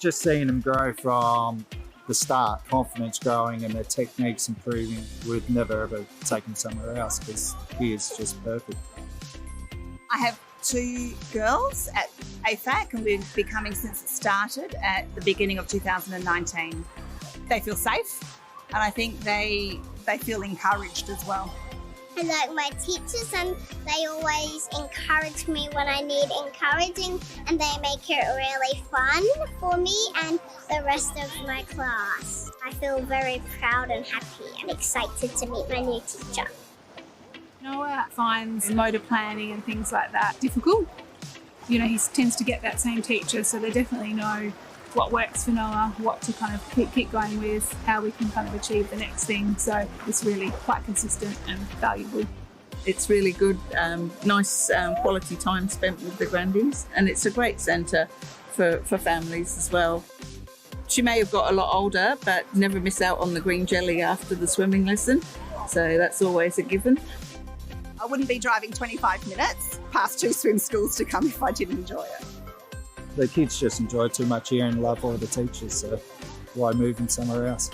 Just seeing him grow from the start, confidence growing and their techniques improving, we'd never ever take him somewhere else because he is just perfect. I have 2 girls at AFAC and we've been coming since it started at the beginning of 2019. They feel safe and I think they feel encouraged as well. I like my teachers and they always encourage me when I need encouraging and they make it really fun for me and the rest of my class. I feel very proud and happy and excited to meet my new teacher. Noah finds motor planning and things like that difficult. You know, he tends to get that same teacher, so they definitely know what works for Noah, what to kind of keep going with, how we can kind of achieve the next thing. So it's really quite consistent and valuable. It's really good, nice quality time spent with the grandies, and it's a great centre for families as well. She may have got a lot older, but never miss out on the green jelly after the swimming lesson, so that's always a given. I wouldn't be driving 25 minutes past 2 swim schools to come if I didn't enjoy it. The kids just enjoy it too much here and love all the teachers, so why move them somewhere else?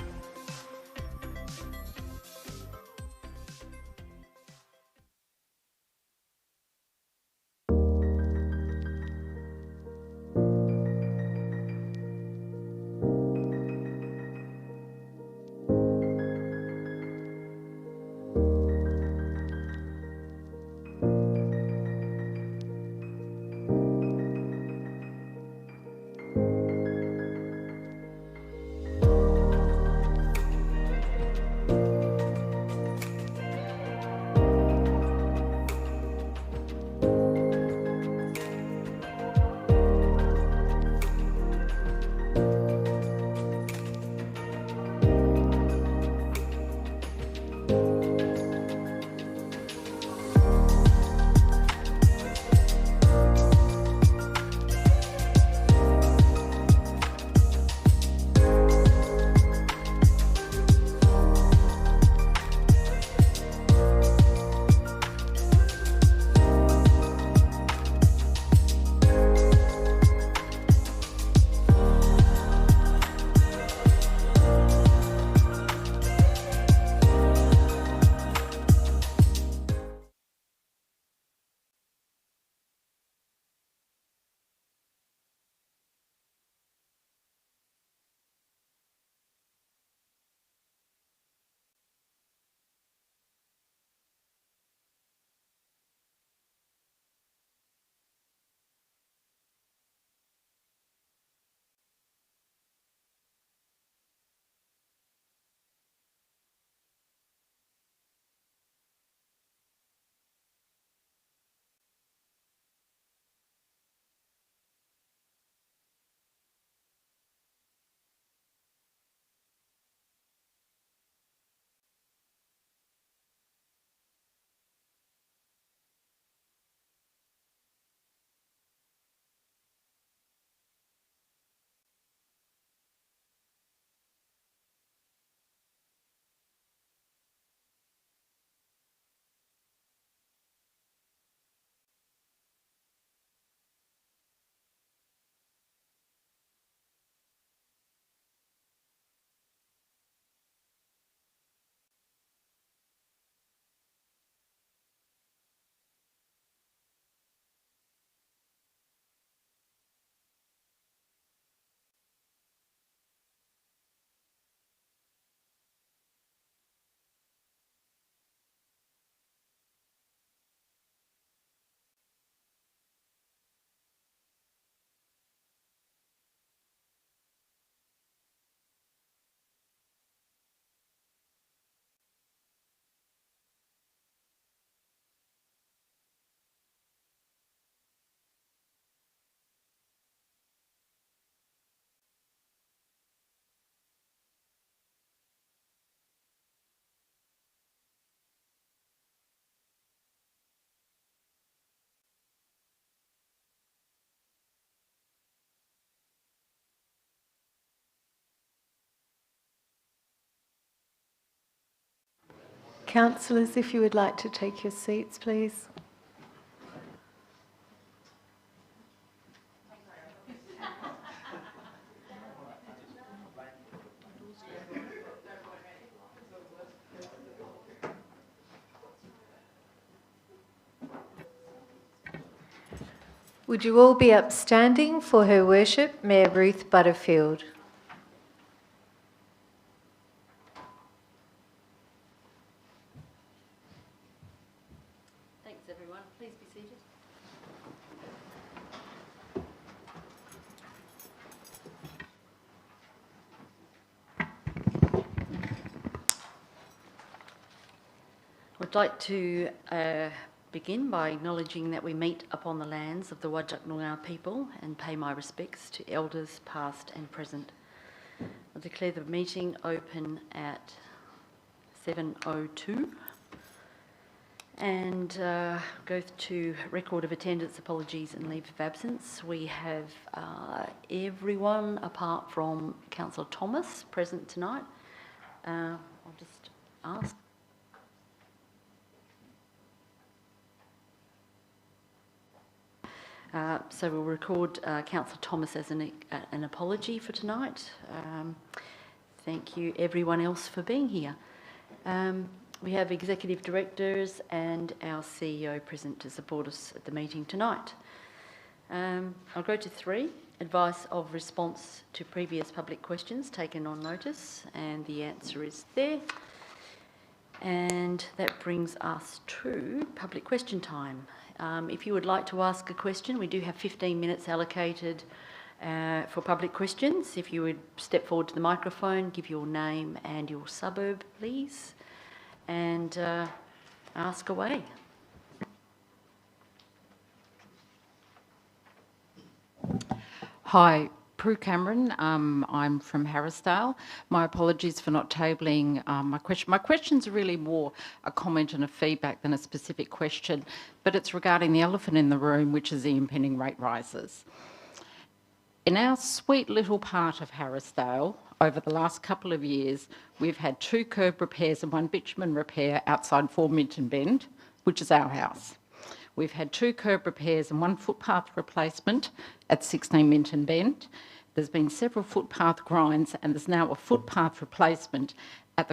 Councillors, if you would like to take your seats, please. Would you all be upstanding for Her Worship, Mayor Ruth Butterfield? Thanks, everyone. Please be seated. I'd like to begin by acknowledging that we meet upon the lands of the Whadjuk Noongar people and pay my respects to elders past and present. I declare the meeting open at 7:02 and go to record of attendance, apologies and leave of absence. We have everyone apart from Councillor Thomas present tonight. I'll just ask. So we'll record Councillor Thomas as an apology for tonight. Thank you everyone else for being here. We have executive directors and our CEO present to support us at the meeting tonight. I'll go to 3, advice of response to previous public questions taken on notice, and the answer is there. And that brings us to public question time. If you would like to ask a question, we do have 15 minutes allocated for public questions. If you would step forward to the microphone, give your name and your suburb, please, and ask away. Hi, Prue Cameron. I'm from Harrisdale. My apologies for not tabling my question. My question's really more a comment and a feedback than a specific question, but it's regarding the elephant in the room, which is the impending rate rises. In our sweet little part of Harrisdale, over the last couple of years, we've had 2 curb repairs and 1 bitumen repair outside 4 Minton Bend, which is our house. We've had 2 curb repairs and 1 footpath replacement at 16 Minton Bend. There's been several footpath grinds, and there's now a footpath replacement at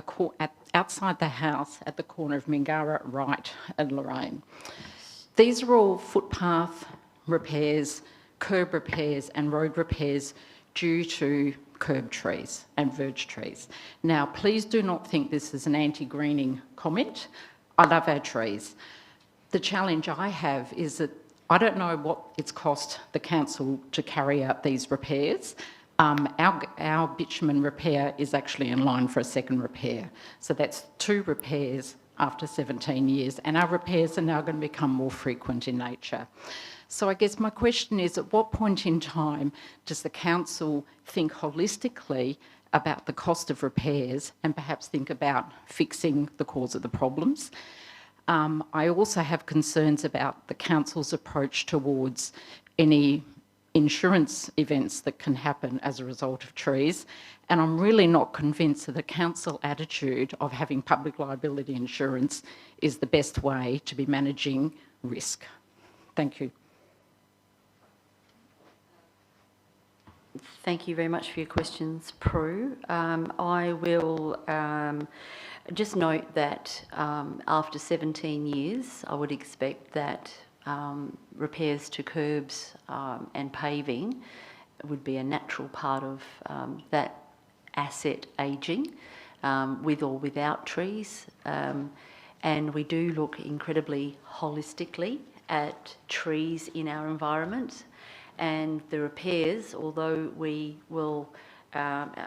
outside the house at the corner of Mingara, Wright and Lorraine. These are all footpath repairs, curb repairs and road repairs due to curb trees and verge trees. Now, please do not think this is an anti-greening comment. I love our trees. The challenge I have is that I don't know what it's cost the council to carry out these repairs. Our bitumen repair is actually in line for a second repair. So that's 2 repairs after 17 years, and our repairs are now going to become more frequent in nature. So I guess my question is, at what point in time does the council think holistically about the cost of repairs and perhaps think about fixing the cause of the problems? I also have concerns about the council's approach towards any insurance events that can happen as a result of trees, and I'm really not convinced that the council attitude of having public liability insurance is the best way to be managing risk. Thank you. Thank you very much for your questions, Prue. I will just note that after 17 years, I would expect that repairs to curbs and paving would be a natural part of that asset ageing, with or without trees. And we do look incredibly holistically at trees in our environment. And the repairs, although we will,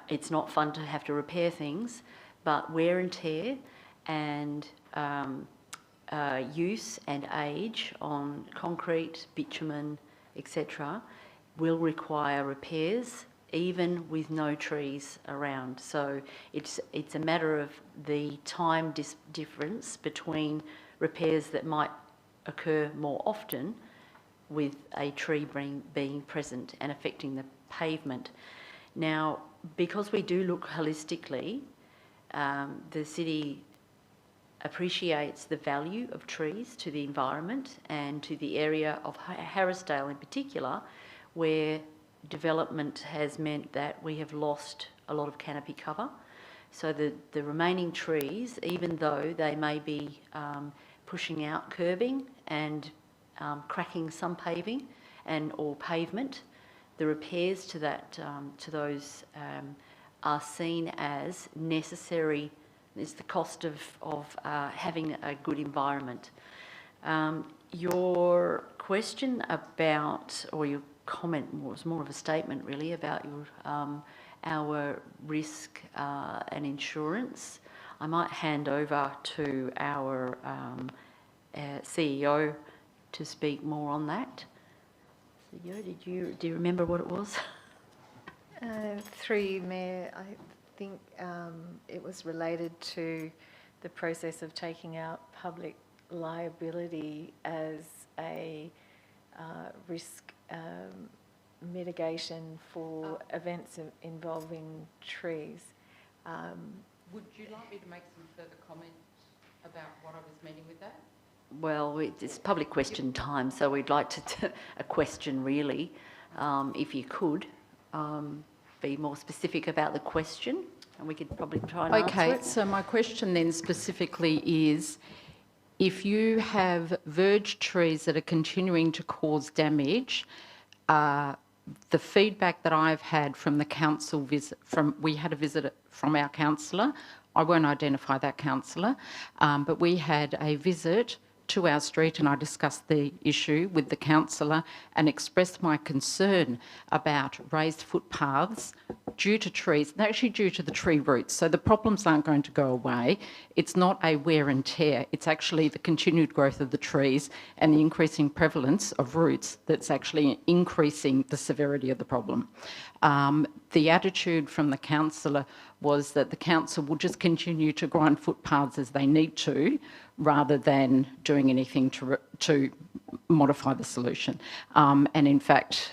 it's not fun to have to repair things, but wear and tear and use and age on concrete, bitumen, etc., will require repairs even with no trees around. So it's a matter of the time difference between repairs that might occur more often with a tree being present and affecting the pavement. Now, because we do look holistically, the city appreciates the value of trees to the environment and to the area of Harrisdale in particular, where development has meant that we have lost a lot of canopy cover. So the remaining trees, even though they may be pushing out curbing and cracking some paving, and or pavement, the repairs to that to those are seen as necessary. Is the cost of having a good environment. Your question about, or your comment was more of a statement really about your our risk and insurance. I might hand over to our CEO to speak more on that. CEO, do you remember what it was? Through you, Mayor, I think it was related to the process of taking out public liability as a risk mitigation for events involving trees. Would you like me to make some further comment about what I was meaning with that? Well, it's public question time, so we'd like to a question really, if you could be more specific about the question, and we could probably try and answer it. Okay, so my question then specifically is, if you have verge trees that are continuing to cause damage, the feedback that I've had from the council visit, we had a visit from our councillor. I won't identify that councillor, but we had a visit to our street and I discussed the issue with the councillor and expressed my concern about raised footpaths due to trees, and actually due to the tree roots. So the problems aren't going to go away. It's not a wear and tear. It's actually the continued growth of the trees and the increasing prevalence of roots that's actually increasing the severity of the problem. The attitude from the councillor was that the council will just continue to grind footpaths as they need to, rather than doing anything to modify the solution. And in fact,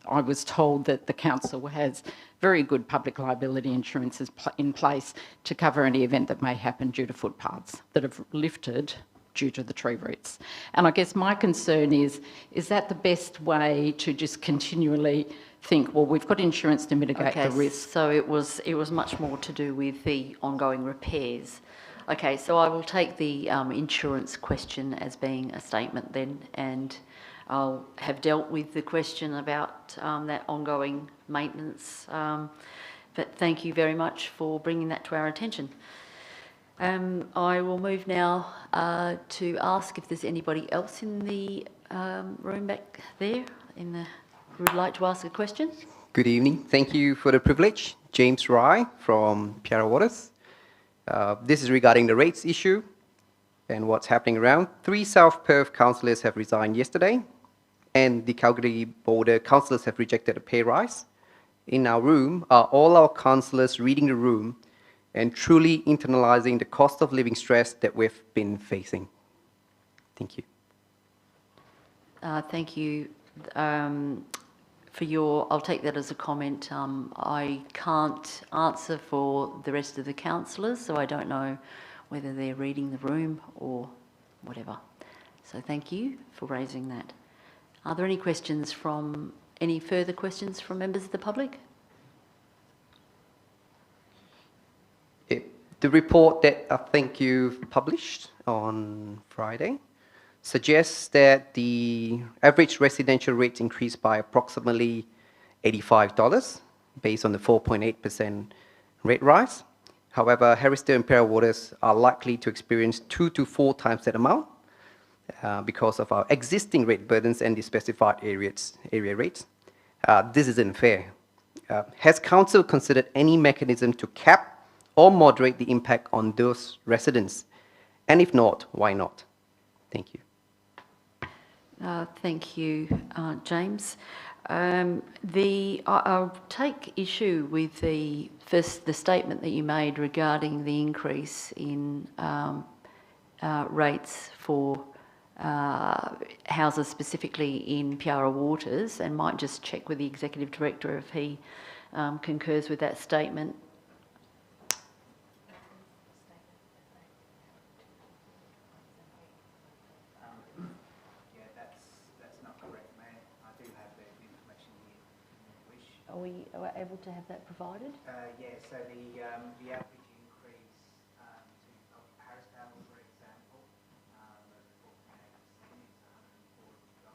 I was told that the council has very good public liability insurances in place to cover any event that may happen due to footpaths that have lifted due to the tree roots. And I guess my concern is that the best way to just continually think, well, we've got insurance to mitigate the risk? So it was much more to do with the ongoing repairs. Okay, so I will take the insurance question as being a statement then, and I'll have dealt with the question about that ongoing maintenance. But thank you very much for bringing that to our attention. I will move now to ask if there's anybody else in the room back there who would like to ask a question. Good evening. Thank you for the privilege. James Rye from Piara Waters. This is regarding the rates issue and what's happening around. 3 South Perth councillors have resigned yesterday, and the Calgary border councillors have rejected a pay rise. In our room are all our councillors reading the room and truly internalising the cost of living stress that we've been facing. Thank you. Thank you for I'll take that as a comment. I can't answer for the rest of the councillors, so I don't know whether they're reading the room or whatever. So thank you for raising that. Are there any further questions from members of the public? The report that I think you've published on Friday suggests that the average residential rates increased by approximately $85 based on the 4.8% rate rise. However, Harrisdale and Piara Waters are likely to experience 2 to 4 times that amount because of our existing rate burdens and the specified area rates. This isn't fair. Has Council considered any mechanism to cap or moderate the impact on those residents? And if not, why not? Thank you. Thank you, James. I'll take issue with the statement that you made regarding the increase in rates for houses specifically in Piara Waters, and might just check with the Executive Director if he concurs with that statement. Are we able to have that provided? Yeah, so the average increase of Harrisdale, for example, of 4.8% is $140.88.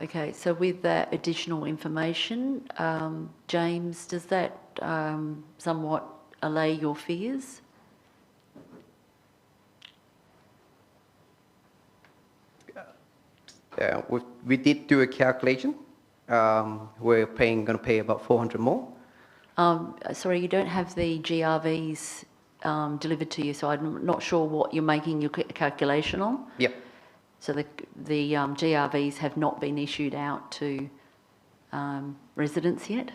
Okay, so with that additional information, James, does that somewhat allay your fears? We did do a calculation. We're going to pay about 400 more. Sorry, you don't have the GRVs delivered to you, so I'm not sure what you're making your calculation on. Yep. So the GRVs have not been issued out to residents yet?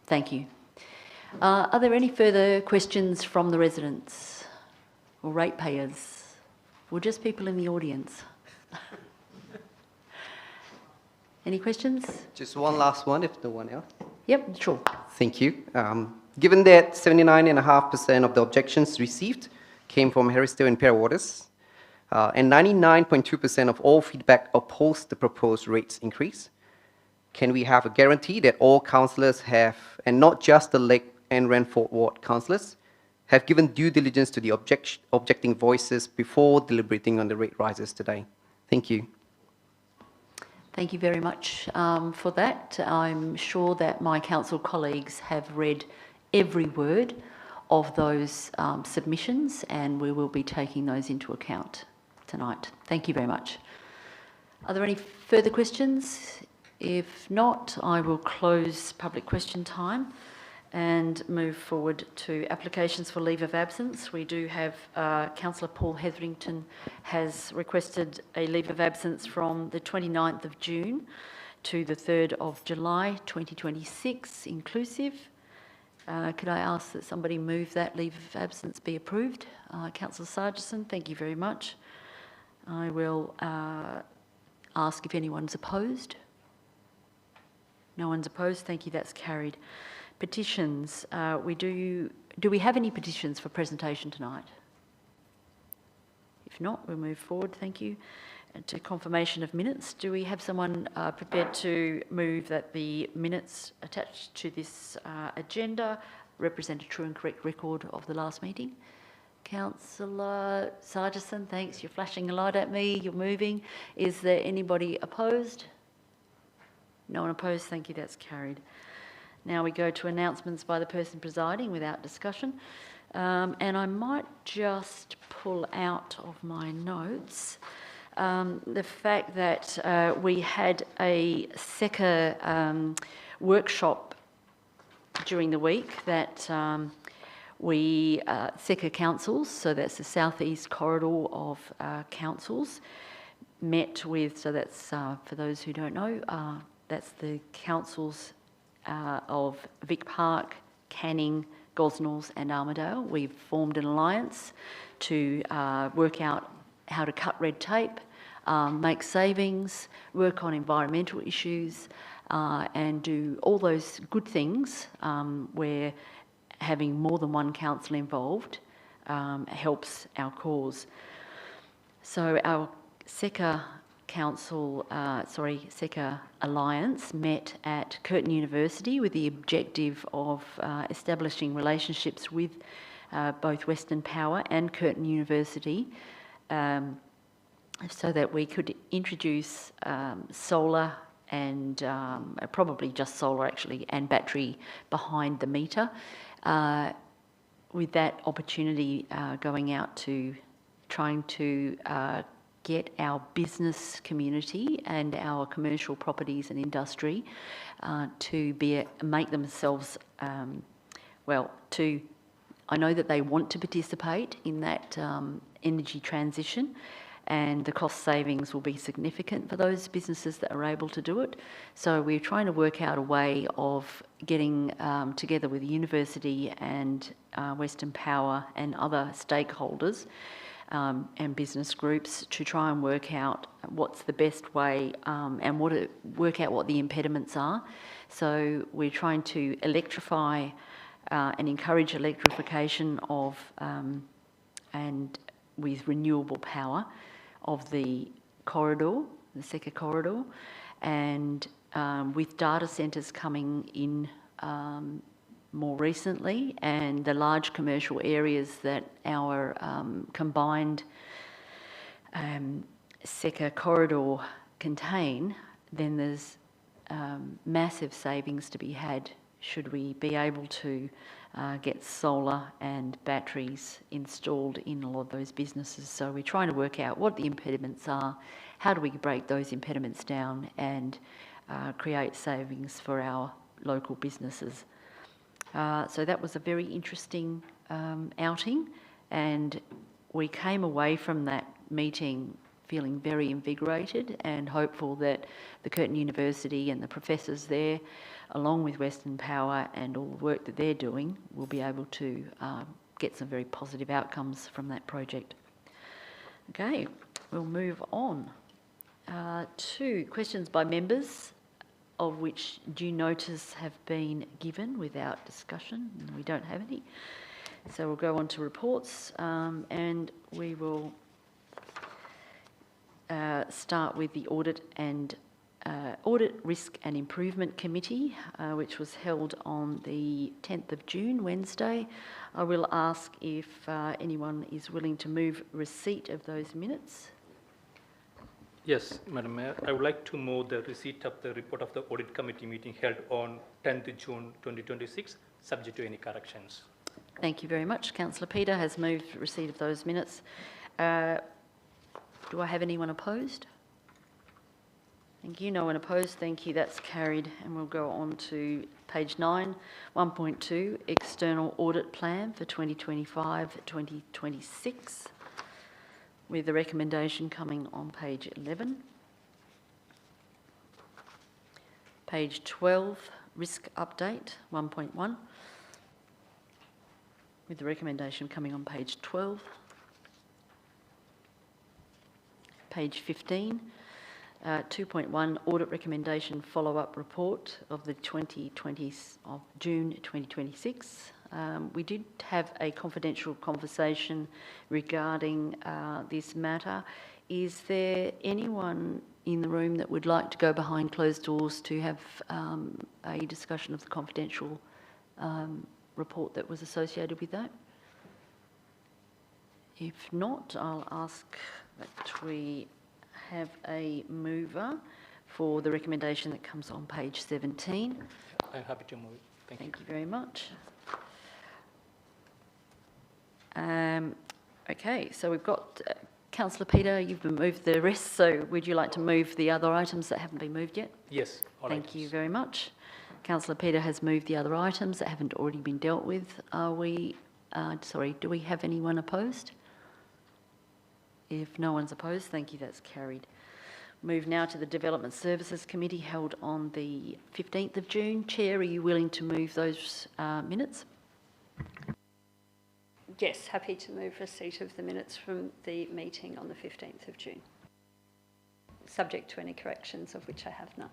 Thank you. Are there any further questions from the residents or ratepayers or just people in the audience? Any questions? Just one last one, if no one else. Yep, sure. Thank you. Given that 79.5% of the objections received came from Harrisdale and Parra Waters, and 99.2% of all feedback opposed the proposed rates increase, can we have a guarantee that all councillors have, and not just the Lake and Ranford Ward councillors, have given due diligence to the objecting voices before deliberating on the rate rises today? Thank you. Thank you very much for that. I'm sure that my council colleagues have read every word of those submissions, and we will be taking those into account tonight. Thank you very much. Are there any further questions? If not, I will close public question time and move forward to applications for leave of absence. We do have Councillor Paul Hetherington has requested a leave of absence from the 29th of June to the 3rd of July 2026 inclusive. Could I ask that somebody move that leave of absence be approved? Councillor Sargison, thank you very much. I will ask if anyone's opposed. No one's opposed. Thank you. That's carried. Petitions. Do we have any petitions for presentation tonight? If not, we'll move forward. Thank you. And to confirmation of minutes. Do we have someone prepared to move that the minutes attached to this agenda represent a true and correct record of the last meeting? Councillor Sargison, thanks. You're flashing a light at me. You're moving. Is there anybody opposed? No one opposed. Thank you. That's carried. Now we go to announcements by the person presiding without discussion. And I might just pull out of my notes the fact that we had a SECA workshop during the week that SECA councils, so that's the southeast corridor of councils, met with, so that's, for those who don't know, that's the councils of Vic Park, Canning, Gosnells and Armidale. We've formed an alliance to work out how to cut red tape, make savings, work on environmental issues and do all those good things where having more than one council involved helps our cause. So our SECA SECA Alliance met at Curtin University with the objective of establishing relationships with both Western Power and Curtin University so that we could introduce solar and probably just solar actually and battery behind the meter with that opportunity going out to trying to get our business community and our commercial properties and industry to make themselves, I know that they want to participate in that energy transition, and the cost savings will be significant for those businesses that are able to do it. So we're trying to work out a way of getting together with the university and Western Power and other stakeholders and business groups to try and work out what's the best way and work out what the impediments are. So we're trying to electrify and encourage electrification of and with renewable power of the corridor, the SECA corridor, and with data centres coming in more recently, and the large commercial areas that our combined SECA corridor contain, then there's massive savings to be had should we be able to get solar and batteries installed in a lot of those businesses. So we're trying to work out what the impediments are, how do we break those impediments down and create savings for our local businesses. So that was a very interesting outing, and we came away from that meeting feeling very invigorated and hopeful that the Curtin University and the professors there, along with Western Power and all the work that they're doing, will be able to get some very positive outcomes from that project. Okay, we'll move on to questions by members, of which due notice have been given without discussion, and we don't have any. So we'll go on to reports, and we will start with the Audit Risk and Improvement Committee, which was held on the 10th of June, Wednesday. I will ask if anyone is willing to move receipt of those minutes. Yes, Madam Mayor. I would like to move the receipt of the report of the Audit Committee meeting held on 10th June 2026, subject to any corrections. Thank you very much. Councillor Peter has moved receipt of those minutes. Do I have anyone opposed? Thank you. No one opposed. Thank you. That's carried. And we'll go on to page 9, 1.2, External Audit Plan for 2025-2026, with the recommendation coming on page 11. Page 12, Risk Update 1.1, with the recommendation coming on page 12. Page 15, 2.1, Audit Recommendation Follow-up Report of the of June 2026. We did have a confidential conversation regarding this matter. Is there anyone in the room that would like to go behind closed doors to have a discussion of the confidential report that was associated with that? If not, I'll ask that we have a mover for the recommendation that comes on page 17. I'm happy to move. Thank you very much. Okay, so we've got Councillor Peter, you've moved the rest, so would you like to move the other items that haven't been moved yet? Yes. Thank you very much. Councillor Peter has moved the other items that haven't already been dealt with. Do we have anyone opposed? If no one's opposed, thank you, that's carried. Move now to the Development Services Committee held on the 15th of June. Chair, are you willing to move those minutes? Yes, happy to move receipt of the minutes from the meeting on the 15th of June, subject to any corrections, of which I have none.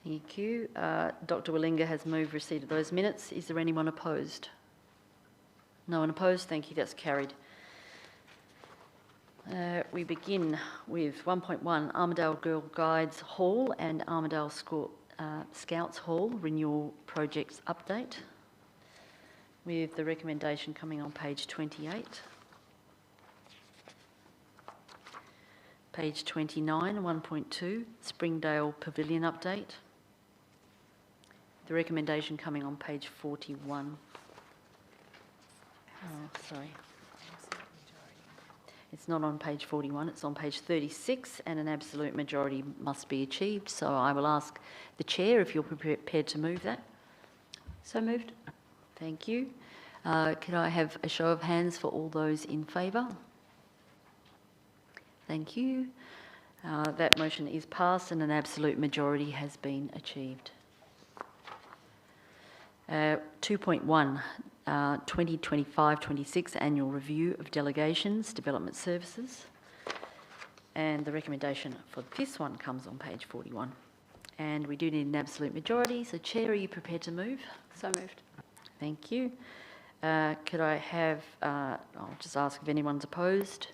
Thank you. Dr. Wallinga has moved receipt of those minutes. Is there anyone opposed? No one opposed. Thank you. That's carried. We begin with 1.1, Armidale Girl Guides Hall and Armidale Scouts Hall Renewal Projects Update, with the recommendation coming on page 28. Page 29, 1.2, Springdale Pavilion Update. The recommendation coming on page 41. Oh, sorry. It's not on page 41, it's on page 36, and an absolute majority must be achieved. So I will ask the Chair if you're prepared to move that. So moved. Thank you. Can I have a show of hands for all those in favour? Thank you. That motion is passed and an absolute majority has been achieved. 2.1, 2025-26 Annual Review of Delegations, Development Services. And the recommendation for this one comes on page 41. And we do need an absolute majority. So, Chair, are you prepared to move? So moved. Thank you. Could I have, I'll just ask if anyone's opposed.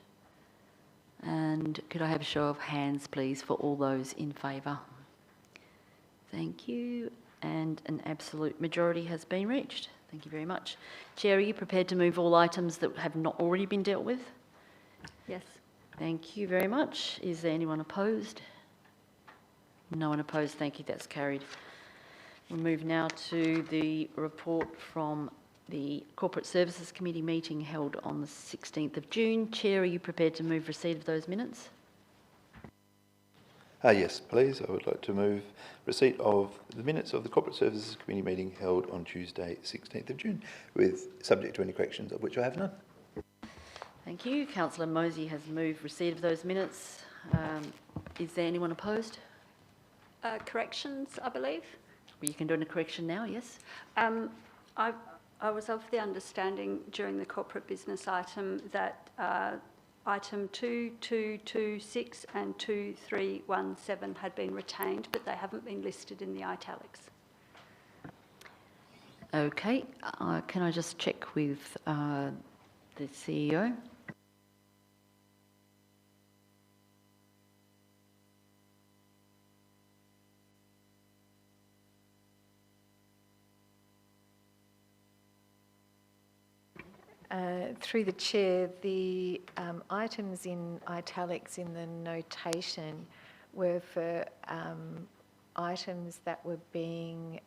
And could I have a show of hands, please, for all those in favour? Thank you. And an absolute majority has been reached. Thank you very much. Chair, are you prepared to move all items that have not already been dealt with? Yes. Thank you very much. Is there anyone opposed? No one opposed. Thank you. That's carried. We'll move now to the report from the Corporate Services Committee meeting held on the 16th of June. Chair, are you prepared to move receipt of those minutes? Yes, please. I would like to move receipt of the minutes of the Corporate Services Committee meeting held on Tuesday, 16th of June, with subject to any corrections, of which I have none. Thank you. Councillor Mosey has moved receipt of those minutes. Is there anyone opposed? Corrections, I believe. Well, you can do a correction now, yes? I was of the understanding during the corporate business item that item 2226 and 2317 had been retained, but they haven't been listed in the italics. Okay. Can I just check with the CEO? Through the chair, the items in italics in the notation were for items that were being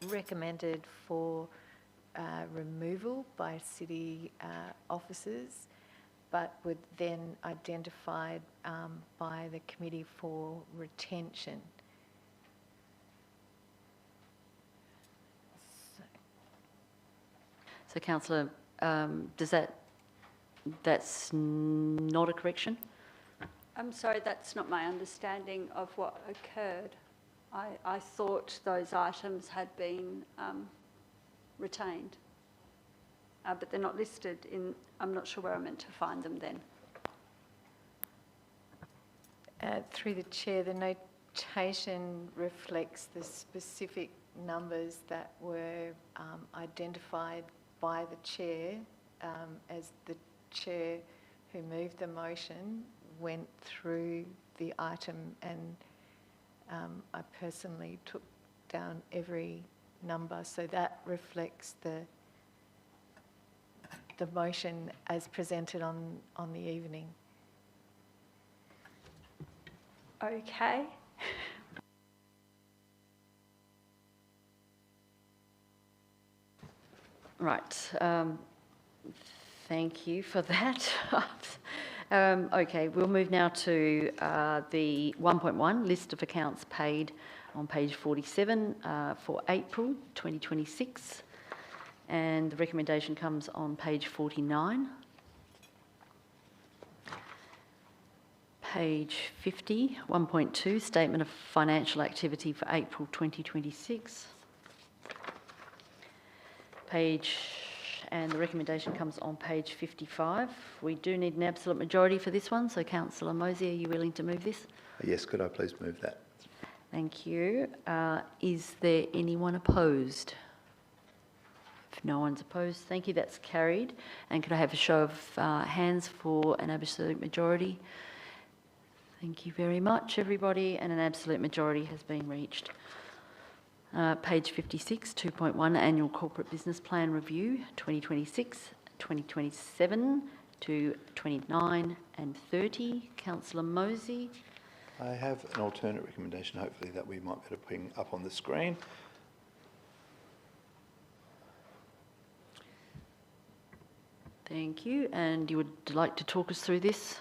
recommended for removal by city officers, but were then identified by the committee for retention. So, Councillor, that's not a correction? I'm sorry, that's not my understanding of what occurred. I thought those items had been retained, but they're not listed in, I'm not sure where I'm meant to find them then. Through the chair, the notation reflects the specific numbers that were identified by the chair as the chair who moved the motion went through the item, and I personally took down every number, so that reflects the motion as presented on the evening. Okay. Right. Thank you for that. Okay, we'll move now to the 1.1 list of accounts paid on page 47 for April 2026, and the recommendation comes on page 49. Page 50, 1.2, statement of financial activity for April 2026. And the recommendation comes on page 55. We do need an absolute majority for this one, so Councillor Mosey, are you willing to move this? Yes, could I please move that? Thank you. Is there anyone opposed? If no one's opposed, thank you, that's carried. And could I have a show of hands for an absolute majority? Thank you very much, everybody, and an absolute majority has been reached. Page 56, 2.1, Annual Corporate Business Plan Review, 2026, 2027 to 29 and 30. Councillor Mosey. I have an alternate recommendation, hopefully, that we might be able to bring up on the screen. Thank you. And you would like to talk us through this?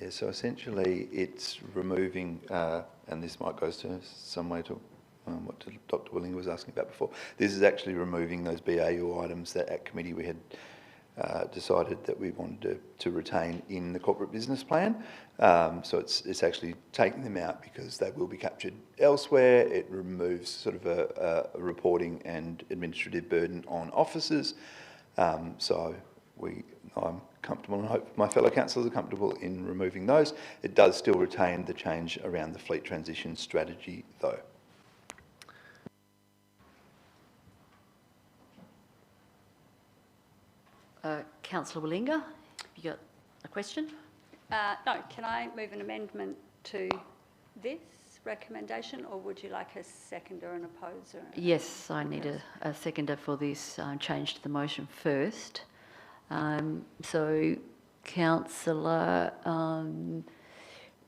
Yeah, so essentially it's removing, and this might go to some way to what Dr. Willing was asking about before. This is actually removing those BAU items that at committee we had decided that we wanted to retain in the corporate business plan. So it's actually taking them out because they will be captured elsewhere. It removes sort of a reporting and administrative burden on officers. So I'm comfortable, and I hope my fellow councillors are comfortable in removing those. It does still retain the change around the fleet transition strategy though. Councillor Willinga, have you got a question? No, can I move an amendment to this recommendation, or would you like a seconder and opposer? Yes, I need a seconder for this change to the motion first. So Councillor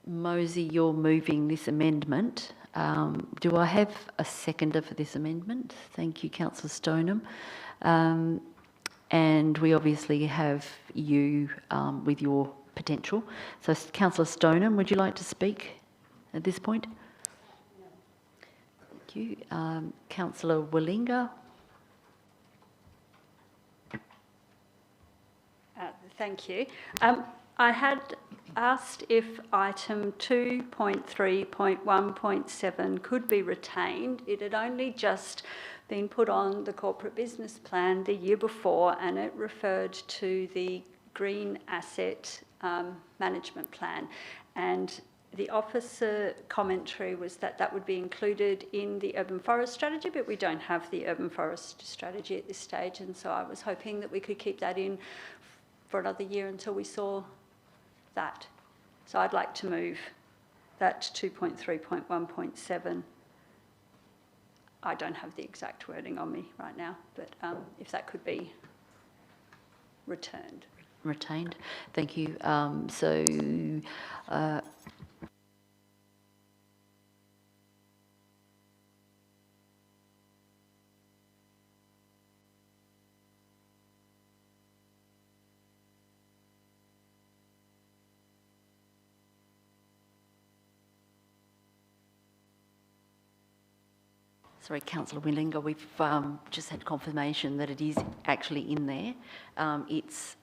Mosey, you're moving this amendment. Do I have a seconder for this amendment? Thank you, Councillor Stoneham. And we obviously have you with your potential. So, Councillor Stoneham, would you like to speak at this point? Thank you. Councillor Willinga. Thank you. I had asked if item 2.3.1.7 could be retained. It had only just been put on the corporate business plan the year before, and it referred to the green asset management plan. And the officer commentary was that that would be included in the urban forest strategy, but we don't have the urban forest strategy at this stage, and so I was hoping that we could keep that in for another year until we saw that. So I'd like to move that 2.3.1.7. I don't have the exact wording on me right now, but if that could be returned. Retained. Thank you. Sorry, Councillor Willinga, we've just had confirmation that it is actually in there. It's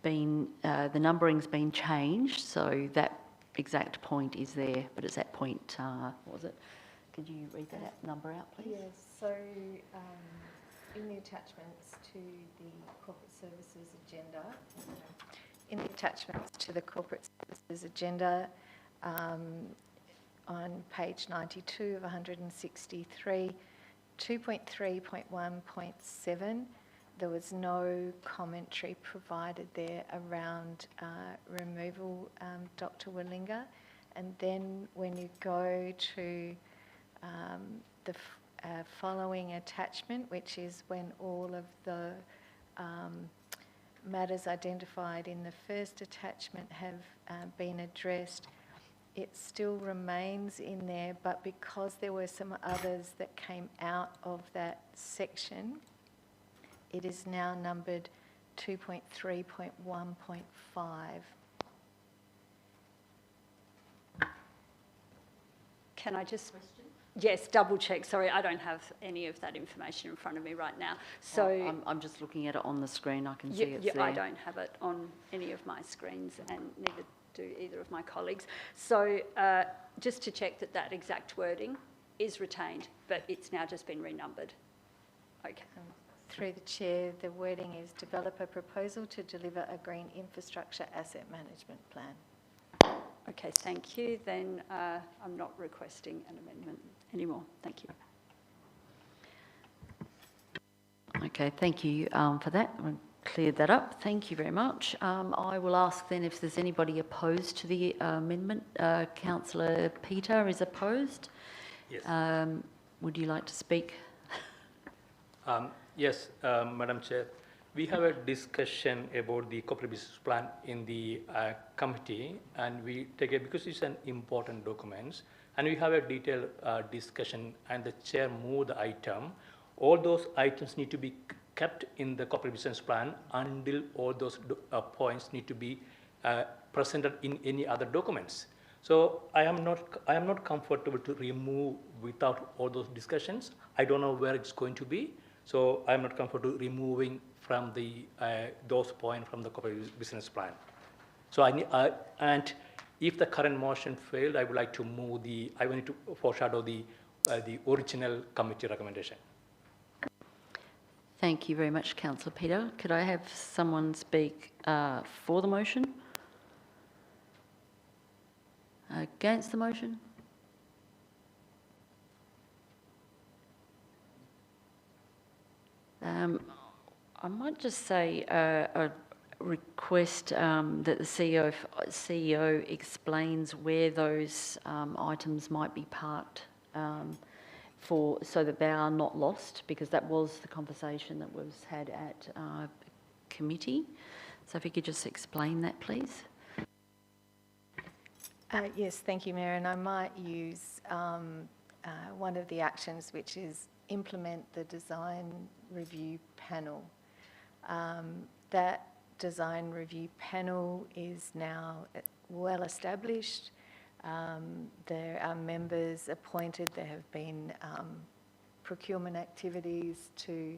been, the numbering's been changed, so that exact point is there, but it's at point, what was it? Could you read that number out, please? Yes, so in the attachments to the corporate services agenda, on page 92 of 163, 2.3.1.7, there was no commentary provided there around removal, Dr. Willinga. And then when you go to the following attachment, which is when all of the matters identified in the first attachment have been addressed, it still remains in there, but because there were some others that came out of that section, it is now numbered 2.3.1.5. Can I just... Yes, double check. Sorry, I don't have any of that information in front of me right now. So well, I'm just looking at it on the screen. I can see it's there. I don't have it on any of my screens, and neither do either of my colleagues. So just to check that that exact wording is retained, but it's now just been renumbered. Okay. Through the chair, the wording is develop a proposal to deliver a green infrastructure asset management plan. Okay, thank you. Then I'm not requesting an amendment anymore. Thank you. Okay, thank you for that. We've cleared that up. Thank you very much. I will ask then if there's anybody opposed to the amendment. Councillor Peter is opposed. Yes. Would you like to speak? Yes, Madam Chair. We have a discussion about the corporate business plan in the committee, and we take it because it's an important document, and we have a detailed discussion, and the chair moved the item. All those items need to be kept in the corporate business plan until all those points need to be presented in any other documents. So I am not comfortable to remove without all those discussions. I don't know where it's going to be, so I'm not comfortable removing from the those points from the corporate business plan. So and if the current motion failed, I would like to move the. I want to foreshadow the original committee recommendation. Thank you very much, Councillor Peter. Could I have someone speak for the motion? Against the motion? I might just say a request that the CEO explains where those items might be parked so that they are not lost, because that was the conversation that was had at committee. So if you could just explain that, please. Yes, thank you, Mayor. And I might use one of the actions, which is implement the design review panel. That design review panel is now well established. There are members appointed. There have been procurement activities to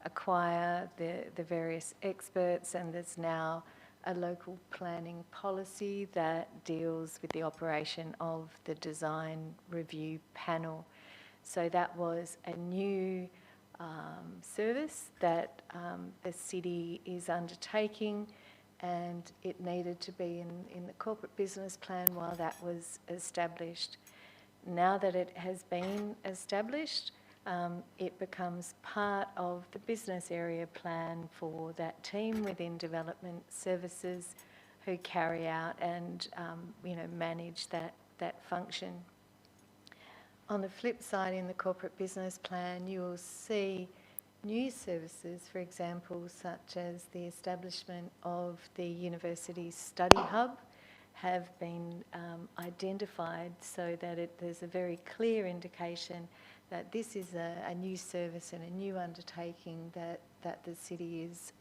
acquire the various experts, and there's now a local planning policy that deals with the operation of the design review panel. So that was a new service that the city is undertaking, and it needed to be in the corporate business plan while that was established. Now that it has been established, it becomes part of the business area plan for that team within development services who carry out and manage that function. On the flip side, in the corporate business plan, you will see new services, for example, such as the establishment of the university's study hub, have been identified so that there's a very clear indication that this is a new service and a new undertaking that the city is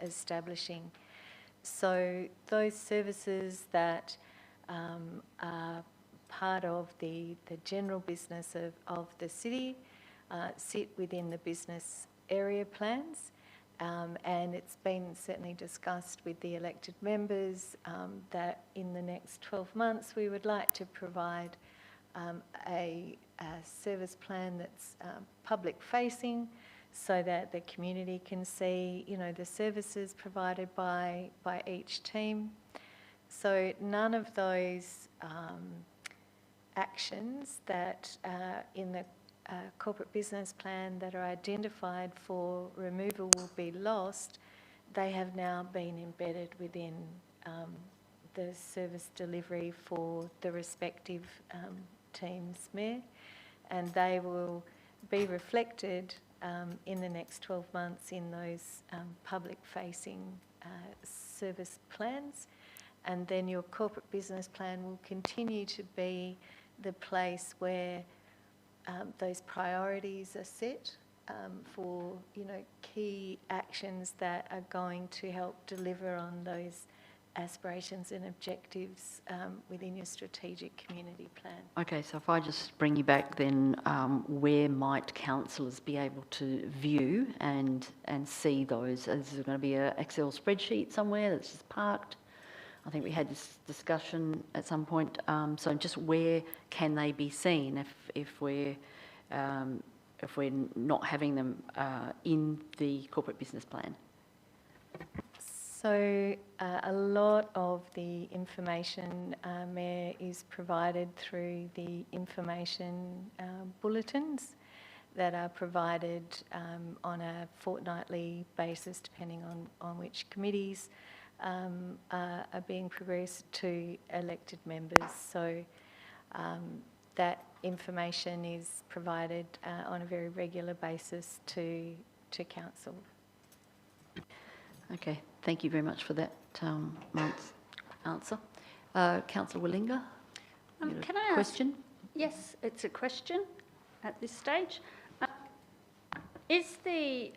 establishing. So those services that are part of the general business of the city sit within the business area plans, and it's been certainly discussed with the elected members that in the next 12 months we would like to provide a service plan that's public facing, so that the community can see, the services provided by each team. So none of those actions that in the corporate business plan that are identified for removal will be lost. They have now been embedded within the service delivery for the respective teams, Mayor, and they will be reflected in the next 12 months in those public-facing service plans. And then your corporate business plan will continue to be the place where those priorities are set for, key actions that are going to help deliver on those aspirations and objectives within your strategic community plan. Okay, so if I just bring you back then, where might councillors be able to view and see those? Is there going to be an Excel spreadsheet somewhere that's just parked? I think we had this discussion at some point. So just where can they be seen if we're not having them in the corporate business plan? So a lot of the information, Mayor, is provided through the information bulletins that are provided on a fortnightly basis, depending on which committees are being progressed to elected members. So that information is provided on a very regular basis to council. Okay, thank you very much for that answer. Councillor Willinga, can I question? ask? Yes, it's a question at this stage. Is the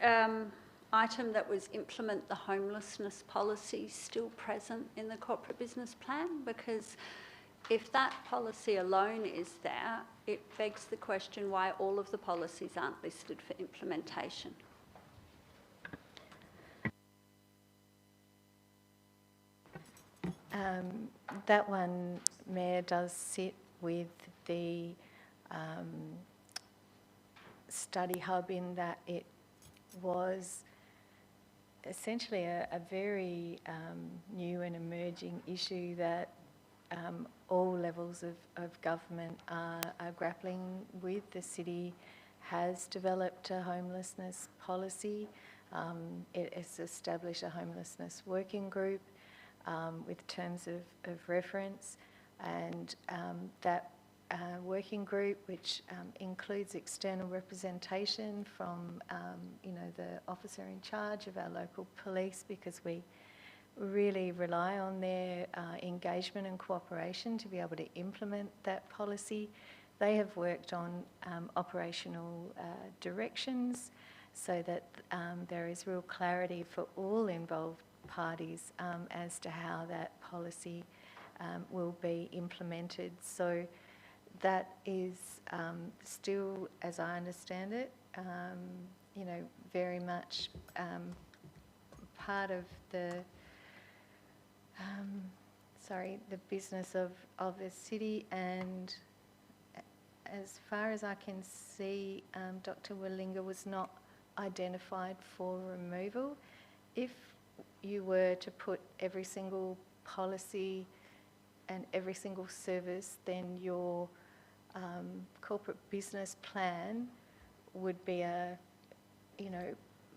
item that was implement the homelessness policy still present in the corporate business plan? Because if that policy alone is there, it begs the question why all of the policies aren't listed for implementation. That one, Mayor, does sit with the study hub, in that it was essentially a very new and emerging issue that all levels of government are grappling with. The city has developed a homelessness policy. It has established a homelessness working group with terms of reference, and that working group, which includes external representation from the officer in charge of our local police, because we really rely on their engagement and cooperation to be able to implement that policy. They have worked on operational directions so that there is real clarity for all involved parties as to how that policy will be implemented. So that is still, as I understand it, very much part of the the business of the city. And as far as I can see, Dr. Willinga was not identified for removal. If you were to put every single policy and every single service, then your corporate business plan would be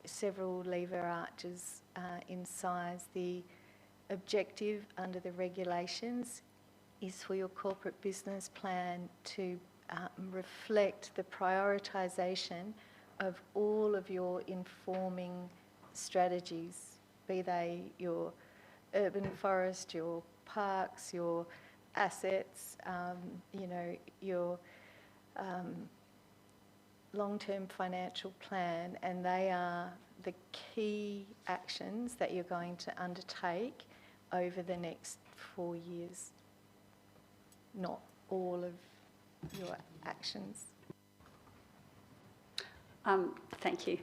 several lever arches in size. The objective under the regulations is for your corporate business plan to reflect the prioritisation of all of your informing strategies, be they your urban forest, your parks, your assets, your long-term financial plan, and they are the key actions that you're going to undertake over the next 4 years, not all of your actions. Thank you.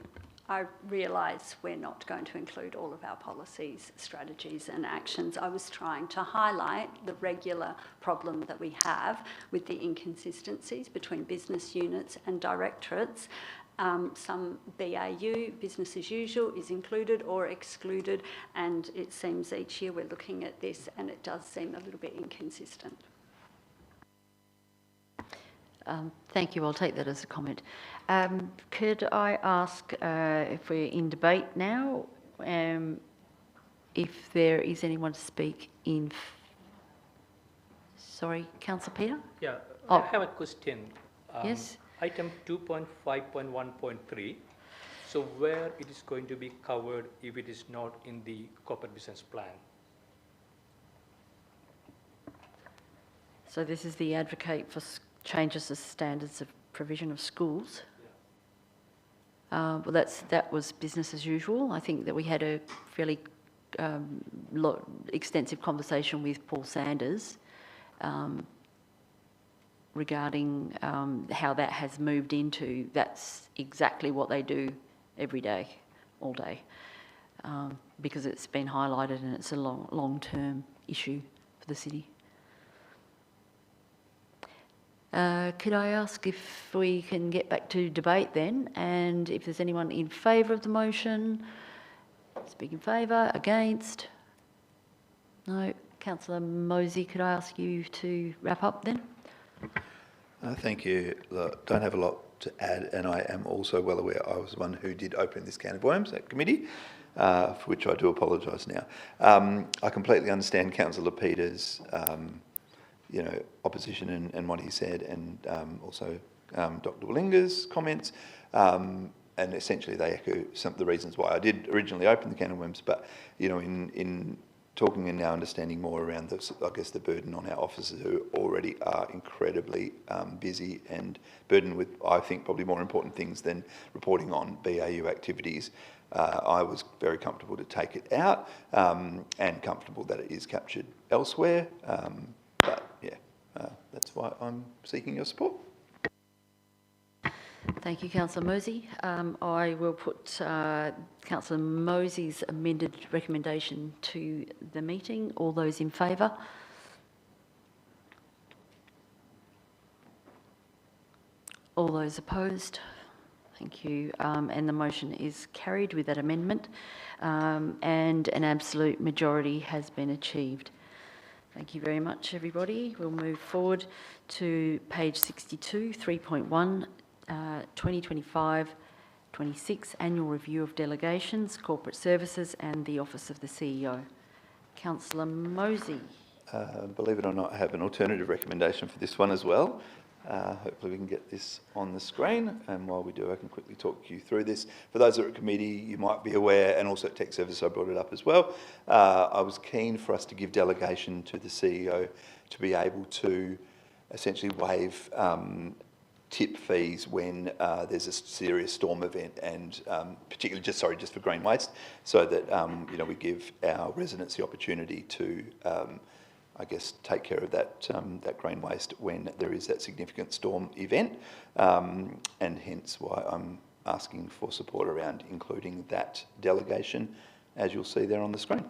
I realise we're not going to include all of our policies, strategies and actions. I was trying to highlight the regular problem that we have with the inconsistencies between business units and directorates. Some BAU, business as usual, is included or excluded, and it seems each year we're looking at this and it does seem a little bit inconsistent. Thank you. I'll take that as a comment. Could I ask, if we're in debate now, if there is anyone to speak in... Sorry, Councillor Peter? Yeah, Oh. I have a question. Yes. Item 2.5.1.3. So where it is going to be covered if it is not in the corporate business plan? So this is the advocate for changes to standards of provision of schools. Well, that was business as usual. I think that we had a fairly extensive conversation with Paul Sanders regarding how that has moved into, that's exactly what they do every day, all day, because it's been highlighted and it's a long-term issue for the city. Could I ask if we can get back to debate then, and if there's anyone in favour of the motion, speak in favour, against? No. Councillor Mosey, could I ask you to wrap up then? Thank you. Look, don't have a lot to add, and I am also well aware I was the one who did open this can of worms at committee, for which I do apologise now. I completely understand Councillor Peters' opposition and what he said, and also Dr. Willinga's comments, and essentially they echo some of the reasons why I did originally open the can of worms. But in talking and now understanding more around the burden on our officers who already are incredibly busy and burdened with, I think, probably more important things than reporting on BAU activities, I was very comfortable to take it out, and comfortable that it is captured elsewhere. But yeah, that's why I'm seeking your support. Thank you, Councillor Mosey. I will put Councillor Mosey's amended recommendation to the meeting. All those in favour? All those opposed? Thank you. And the motion is carried with that amendment, and an absolute majority has been achieved. Thank you very much, everybody. We'll move forward to page 62, 3.1, 2025-26 Annual Review of Delegations, Corporate Services and the Office of the CEO. Councillor Mosey. Believe it or not, I have an alternative recommendation for this one as well. Hopefully we can get this on the screen, and while we do I can quickly talk you through this. For those that are at committee, you might be aware, and also at Tech Service I brought it up as well, I was keen for us to give delegation to the CEO to be able to essentially waive tip fees when there's a serious storm event, and particularly just for green waste, so that we give our residents the opportunity to I guess take care of that green waste when there is that significant storm event, and hence why I'm asking for support around including that delegation, as you'll see there on the screen.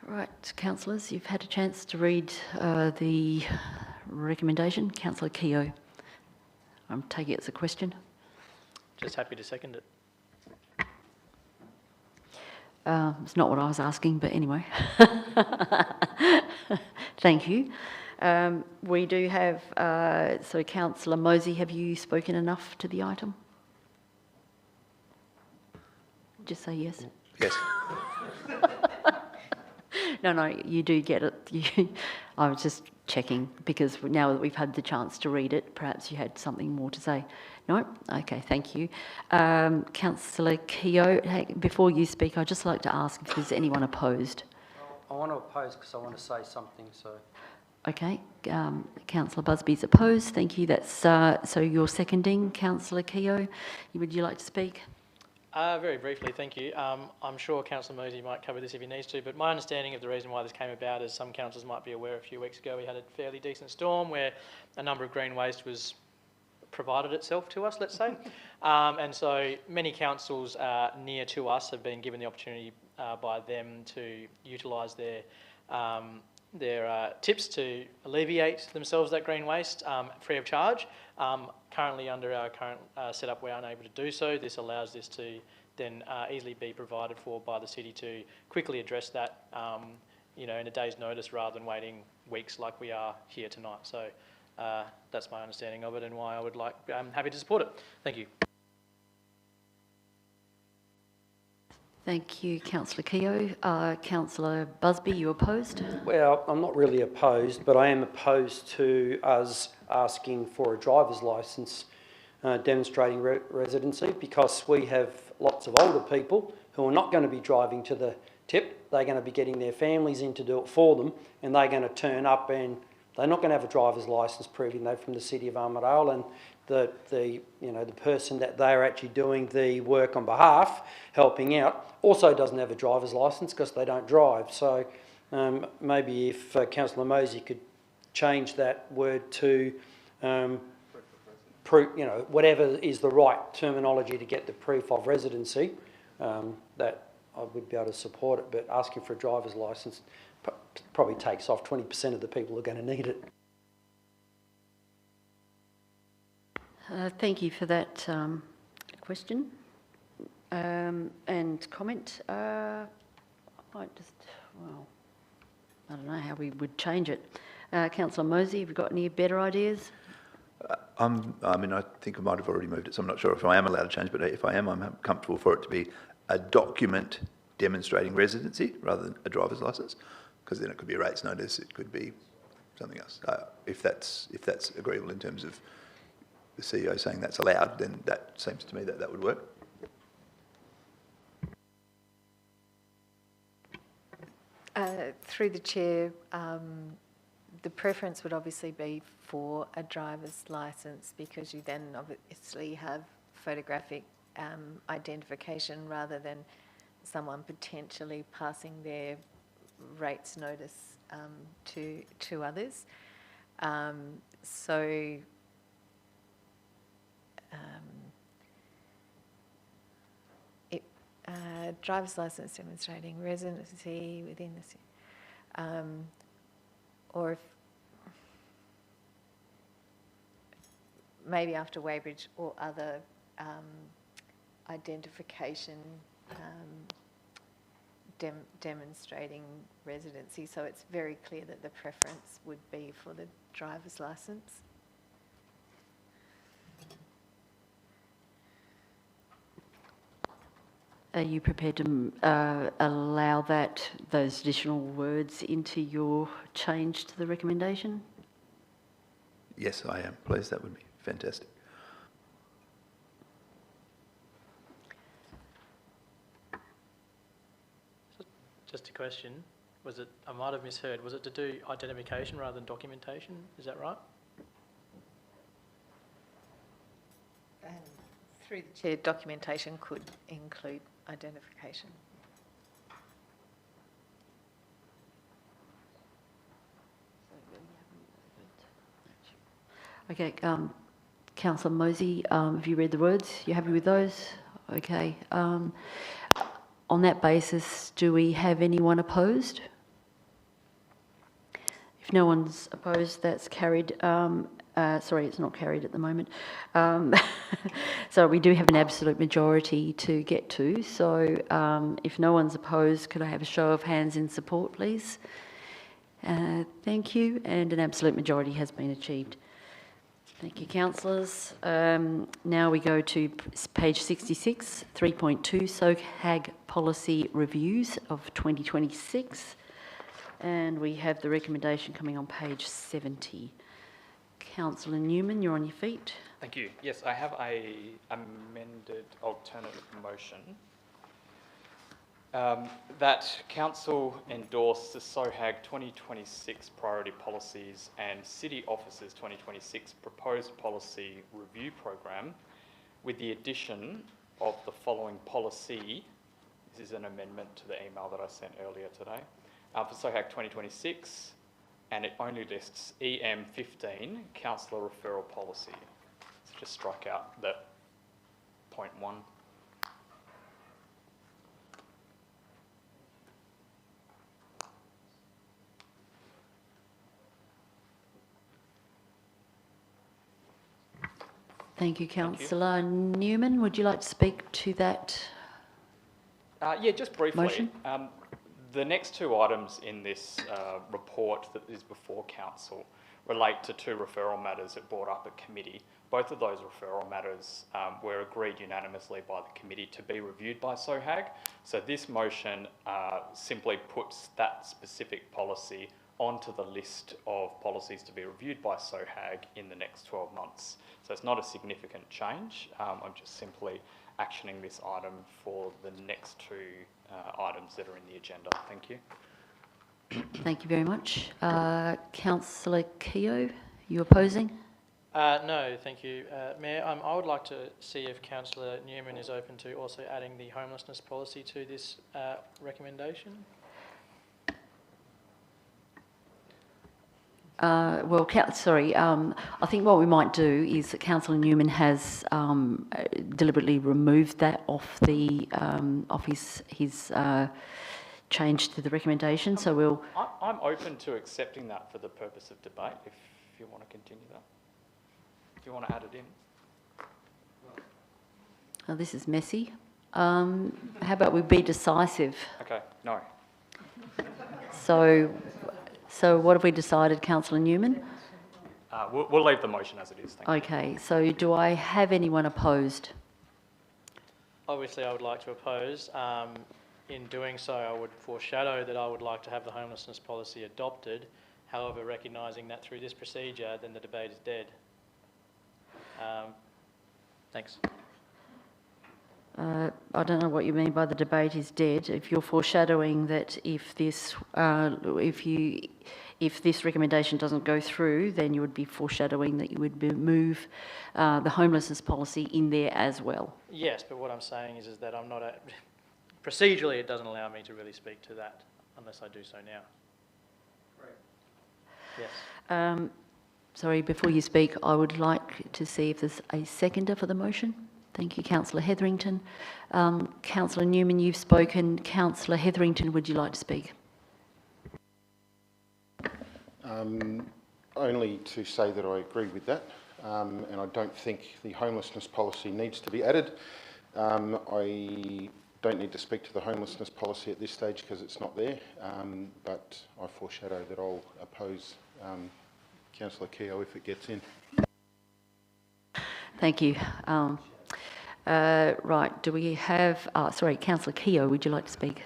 Right, councillors, you've had a chance to read the recommendation. Councillor Keogh, I'm taking it as a question. Just happy to second it. It's not what I was asking, but anyway. Thank you. We do have, so Councillor Mosey, have you spoken enough to the item? Just say yes. Yes. No, you do get it. I was just checking, because now that we've had the chance to read it, perhaps you had something more to say. No? Okay, thank you. Councillor Keogh, hey, before you speak, I'd just like to ask if there's anyone opposed. I want to oppose because I want to say something, so... Okay, Councillor Busby's opposed. Thank you. That's so you're seconding, Councillor Keogh. Would you like to speak? Very briefly, thank you. I'm sure Councillor Mosey might cover this if he needs to, but my understanding of the reason why this came about is some councillors might be aware a few weeks ago we had a fairly decent storm where a number of green waste was provided itself to us, let's say. And so many councils near to us have been given the opportunity by them to utilise their tips to alleviate themselves that green waste free of charge. Currently, under our current setup, we're unable to do so. This allows this to then easily be provided for by the city to quickly address that, in a day's notice rather than waiting weeks like we are here tonight. So that's my understanding of it and why I'm happy to support it. Thank you. Thank you, Councillor Keogh. Councillor Busby, you opposed? Well, I'm not really opposed, but I am opposed to us asking for a driver's licence demonstrating residency, because we have lots of older people who are not going to be driving to the tip. They're going to be getting their families in to do it for them, and they're going to turn up and they're not going to have a driver's licence proving they're from the City of Armidale, and the person that they're actually doing the work on behalf, helping out, also doesn't have a driver's licence because they don't drive. So maybe if Councillor Mosey could change that word to whatever is the right terminology to get the proof of residency, that I would be able to support it. But asking for a driver's licence probably takes off 20% of the people who are going to need it. Thank you for that question and comment. I don't know how we would change it. Councillor Mosey, have you got any better ideas? I think I might have already moved it, so I'm not sure if I am allowed to change, but if I am, I'm comfortable for it to be a document demonstrating residency rather than a driver's licence, because then it could be a rates notice, it could be something else. If that's agreeable in terms of the CEO saying that's allowed, then that seems to me that would work. Through the chair, the preference would obviously be for a driver's licence, because you then obviously have photographic identification rather than someone potentially passing their rates notice to others. driver's license demonstrating residency within the city, or if maybe after Weybridge or other identification demonstrating residency. So it's very clear that the preference would be for the driver's licence. Are you prepared to allow those additional words into your change to the recommendation? Yes, I am. Please, that would be fantastic. Just a question. Was it, I might have misheard, was it to do identification rather than documentation? Is that right? Through the chair, documentation could include identification. Okay, Councillor Mosey, have you read the words? You happy with those? Okay. On that basis, do we have anyone opposed? If no one's opposed, that's carried. Sorry, it's not carried at the moment. So we do have an absolute majority to get to. So if no one's opposed, could I have a show of hands in support, please? Thank you. And an absolute majority has been achieved. Thank you, councillors. Now we go to page 66, 3.2, SOHAG Policy Reviews of 2026. And we have the recommendation coming on page 70. Councillor Newman, you're on your feet. Thank you. Yes, I have a amended alternative motion that Council endorse the SOHAG 2026 priority policies and City Officers 2026 proposed policy review program with the addition of the following policy. This is an amendment to the email that I sent earlier today. For SOHAG 2026, and it only lists EM15, councillor referral policy. So just strike out that point 1. Thank you, Councillor Newman. Would you like to speak to that Yeah, just briefly. Motion? The next two items in this report that is before Council relate to two referral matters that brought up at committee. Both of those referral matters were agreed unanimously by the committee to be reviewed by SOHAG. So this motion simply puts that specific policy onto the list of policies to be reviewed by SOHAG in the next 12 months. So it's not a significant change. I'm just simply actioning this item for the next two items that are in the agenda. Thank you. Thank you very much. Councillor Keogh, you opposing? No, thank you. Mayor, I would like to see if Councillor Newman is open to also adding the homelessness policy to this recommendation. Well, I think what we might do is that Councillor Newman has deliberately removed that off the off his change to the recommendation. So we'll. I'm open to accepting that for the purpose of debate. If you want to continue that, if you want to add it in. Oh, this is messy. How about we be decisive? Okay. No. So what have we decided, Councillor Newman? We'll leave the motion as it is. Thank you. Okay, so do I have anyone opposed? Obviously, I would like to oppose. In doing so, I would foreshadow that I would like to have the homelessness policy adopted. However, recognising that through this procedure, then the debate is dead. Thanks. I don't know what you mean by the debate is dead. If you're foreshadowing that if this recommendation doesn't go through, then you would be foreshadowing that you would move the homelessness policy in there as well. Yes, but what I'm saying is that I'm not procedurally it doesn't allow me to really speak to that unless I do so now. Right. Yes. Sorry, before you speak, I would like to see if there's a seconder for the motion. Thank you, Councillor Hetherington. Councillor Newman, you've spoken. Councillor Hetherington, would you like to speak? Only to say that I agree with that, and I don't think the homelessness policy needs to be added. I don't need to speak to the homelessness policy at this stage because it's not there, but I foreshadow that I'll oppose Councillor Keogh if it gets in. Thank you. Right, do we have... sorry, Councillor Keogh, would you like to speak?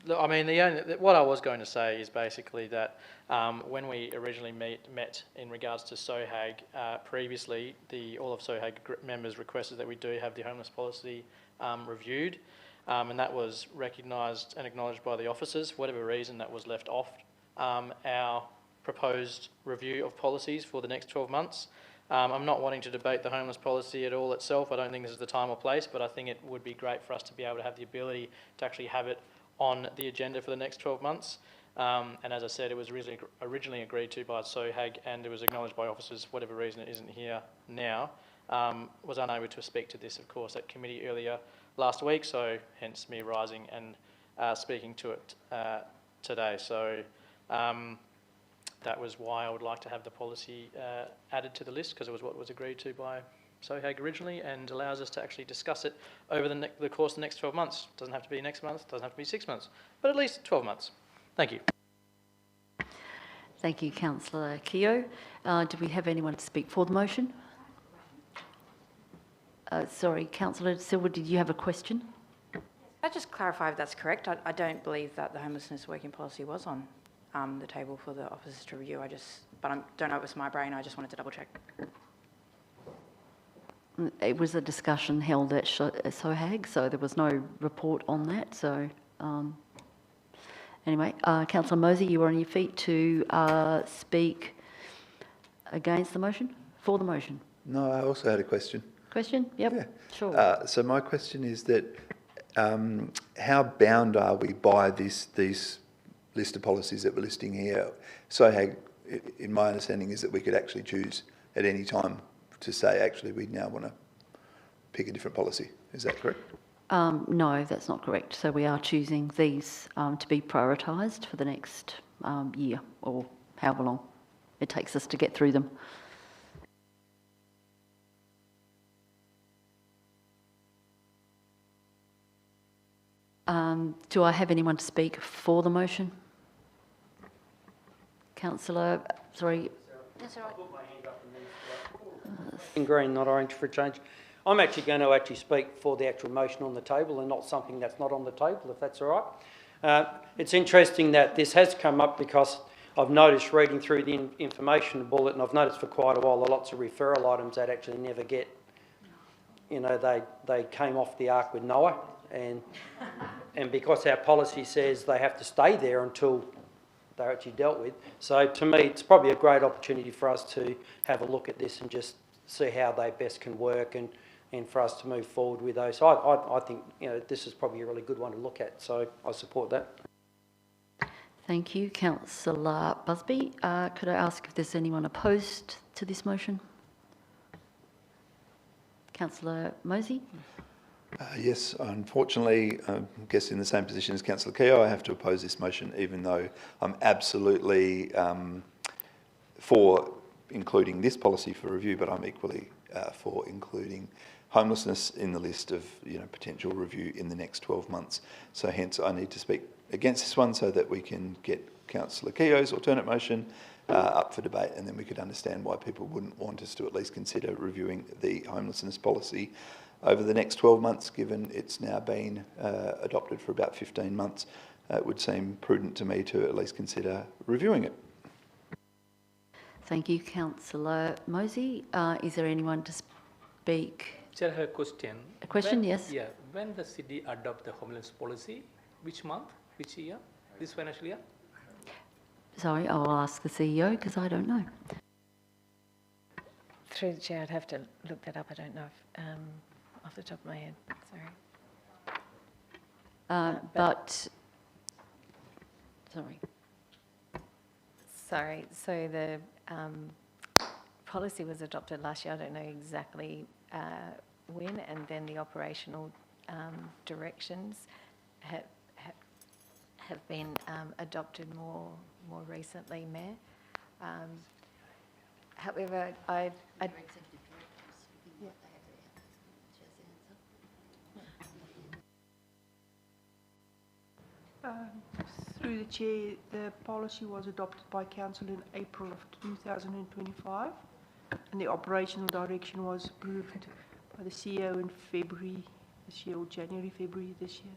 Look, I mean, what I was going to say is basically that when we originally met in regards to SOHAG previously, all of SOHAG members requested that we do have the homeless policy reviewed, and that was recognised and acknowledged by the officers. For whatever reason, that was left off our proposed review of policies for the next 12 months. I'm not wanting to debate the homeless policy at all itself. I don't think this is the time or place, but I think it would be great for us to be able to have the ability to actually have it on the agenda for the next 12 months. And as I said, it was originally agreed to by SOHAG and it was acknowledged by officers. For whatever reason it isn't here now. Was unable to speak to this, of course, at committee earlier last week, so hence me rising and speaking to it today. So that was why I would like to have the policy added to the list, because it was what was agreed to by SOHAG originally and allows us to actually discuss it over the course of the next 12 months. Doesn't have to be next month, doesn't have to be 6 months, but at least 12 months. Thank you. Thank you, Councillor Keogh. Do we have anyone to speak for the motion? Sorry, Councillor Silva, did you have a question? I'll just clarify if that's correct. I don't believe that the homelessness working policy was on the table for the officers to review. But I don't know if it's my brain. I just wanted to double check. It was a discussion held at SOHAG, so there was no report on that. So anyway, Councillor Mosey, you were on your feet to speak against the motion, for the motion. No, I also had a question. Question? Yep, yeah. Sure. So my question is that how bound are we by these list of policies that we're listing here? SOHAG, in my understanding, is that we could actually choose at any time to say, actually, we now want to pick a different policy. Is that correct? No, that's not correct. So we are choosing these to be prioritised for the next year or however long it takes us to get through them. Do I have anyone to speak for the motion? Councillor, sorry. That's all right. In green, not orange for a change. I'm actually going to speak for the actual motion on the table and not something that's not on the table, if that's all right. It's interesting that this has come up because I've noticed reading through the information bullet, and I've noticed for quite a while there are lots of referral items that actually never get, you know, they came off the ark with Noah, and because our policy says they have to stay there until they're actually dealt with. So to me, it's probably a great opportunity for us to have a look at this and just see how they best can work and for us to move forward with those. So I think, you know, this is probably a really good one to look at. So I support that. Thank you. Councillor Busby, could I ask if there's anyone opposed to this motion? Councillor Mosey? Yes, unfortunately, I guess in the same position as Councillor Keogh, I have to oppose this motion, even though I'm absolutely for including this policy for review, but I'm equally for including homelessness in the list of, you know, potential review in the next 12 months. So hence I need to speak against this one so that we can get Councillor Keogh's alternate motion up for debate, and then we could understand why people wouldn't want us to at least consider reviewing the homelessness policy over the next 12 months, given it's now been adopted for about 15 months. It would seem prudent to me to at least consider reviewing it. Thank you, Councillor Mosey. Is there anyone to speak? Chair, I have a question. A question, yes. Yeah. When the city adopt the homeless policy, which month, which year, this financial year? Sorry, I'll ask the CEO because I don't know. Through the chair, I'd have to look that up. I don't know if, off the top of my head. Sorry. Sorry. Sorry, so the policy was adopted last year. I don't know exactly when, and then the operational directions have been adopted more recently, Mayor. However, through the Chair, the policy was adopted by Council in April of 2025, and the operational direction was approved by the CEO in February this year, or January, February this year.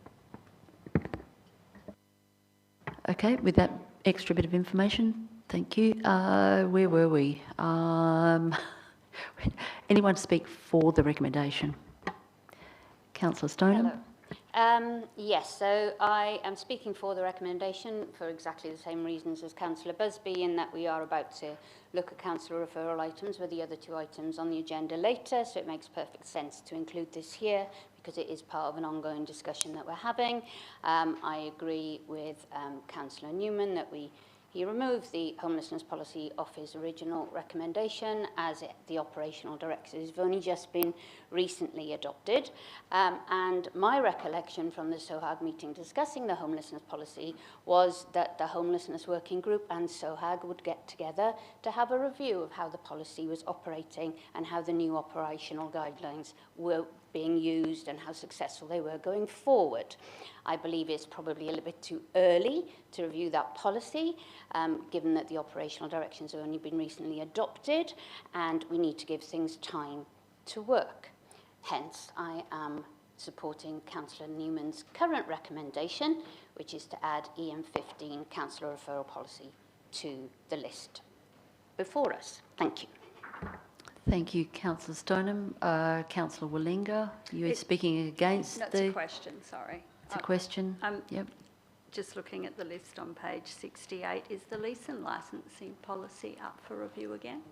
Okay, with that extra bit of information, thank you. Where were we? Anyone speak for the recommendation? Councillor Stoneham? Hello. Yes, so I am speaking for the recommendation for exactly the same reasons as Councillor Busby, in that we are about to look at councillor referral items with the other two items on the agenda later, so it makes perfect sense to include this here because it is part of an ongoing discussion that we're having. I agree with Councillor Newman that he removed the Homelessness Policy off his original recommendation, as the operational directives have only just been recently adopted. And my recollection from the SOHAG meeting discussing the homelessness policy was that the Homelessness Working Group and SOHAG would get together to have a review of how the policy was operating and how the new operational guidelines were being used and how successful they were going forward. I believe it's probably a little bit too early to review that policy, given that the operational directions have only been recently adopted, and we need to give things time to work. Hence, I am supporting Councillor Newman's current recommendation, which is to add EM15 councillor referral policy to the list before us. Thank you. Thank you, Councillor Stoneham. Councillor Wallinga, you're speaking against That's the... a question, sorry. It's a question. Yep. Just looking at the list on page 68, is the lease and licensing policy up for review again?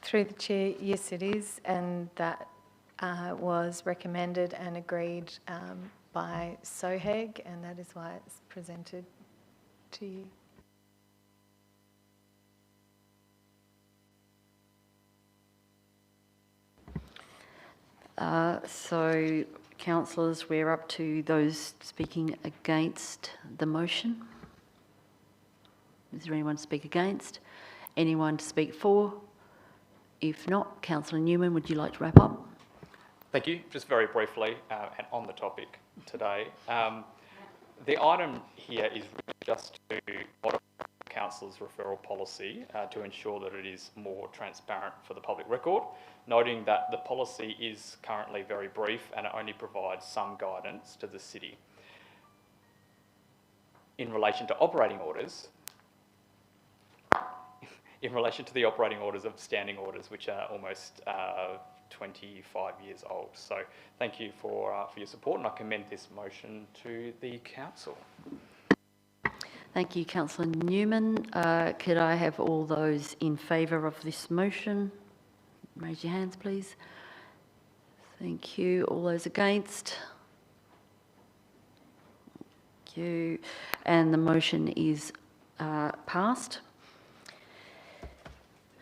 Through the Chair, yes it is, and that was recommended and agreed by SOHAG, and that is why it's presented to you. So, councillors, we're up to those speaking against the motion. Is there anyone to speak against? Anyone to speak for? If not, Councillor Newman, would you like to wrap up? Thank you. Just very briefly, and on the topic today, the item here is just to modify Council's referral policy to ensure that it is more transparent for the public record, noting that the policy is currently very brief and it only provides some guidance to the city. In relation to operating orders, in relation to the operating orders of standing orders, which are almost 25 years old. So thank you for your support, and I commend this motion to the council. Thank you, Councillor Newman. Could I have all those in favour of this motion? Raise your hands, please. Thank you. All those against? Thank you. And the motion is passed.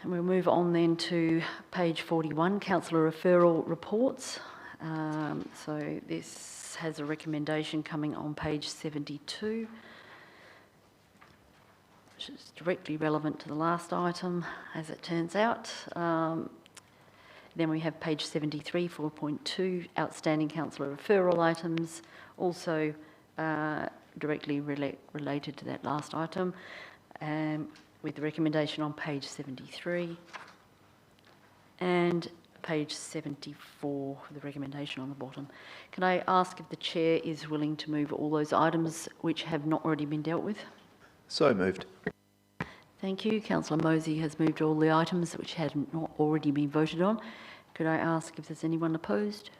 And we'll move on then to page 41, councillor referral reports. So this has a recommendation coming on page 72, which is directly relevant to the last item, as it turns out. Then we have page 73, 4.2, outstanding councillor referral items, also directly related to that last item, with the recommendation on page 73, and page 74, the recommendation on the bottom. Can I ask if the Chair is willing to move all those items which have not already been dealt with? So moved. Thank you. Councillor Mosey has moved all the items which had not already been voted on. Could I ask if there's anyone opposed?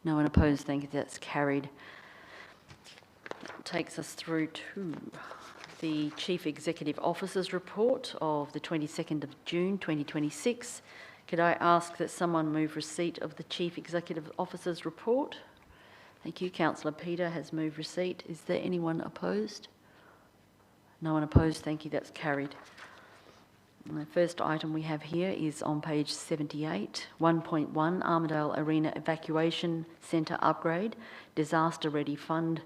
No one opposed. Thank you. That's carried. That takes us through to the Chief Executive Officer's report of the 22nd of June 2026. Could I ask that someone move receipt of the Chief Executive Officer's report? Thank you. Councillor Peter has moved receipt. Is there anyone opposed? No one opposed. Thank you. That's carried. And the first item we have here is on page 78, 1.1, Armadale Arena Evacuation Centre Upgrade, Disaster Ready Fund,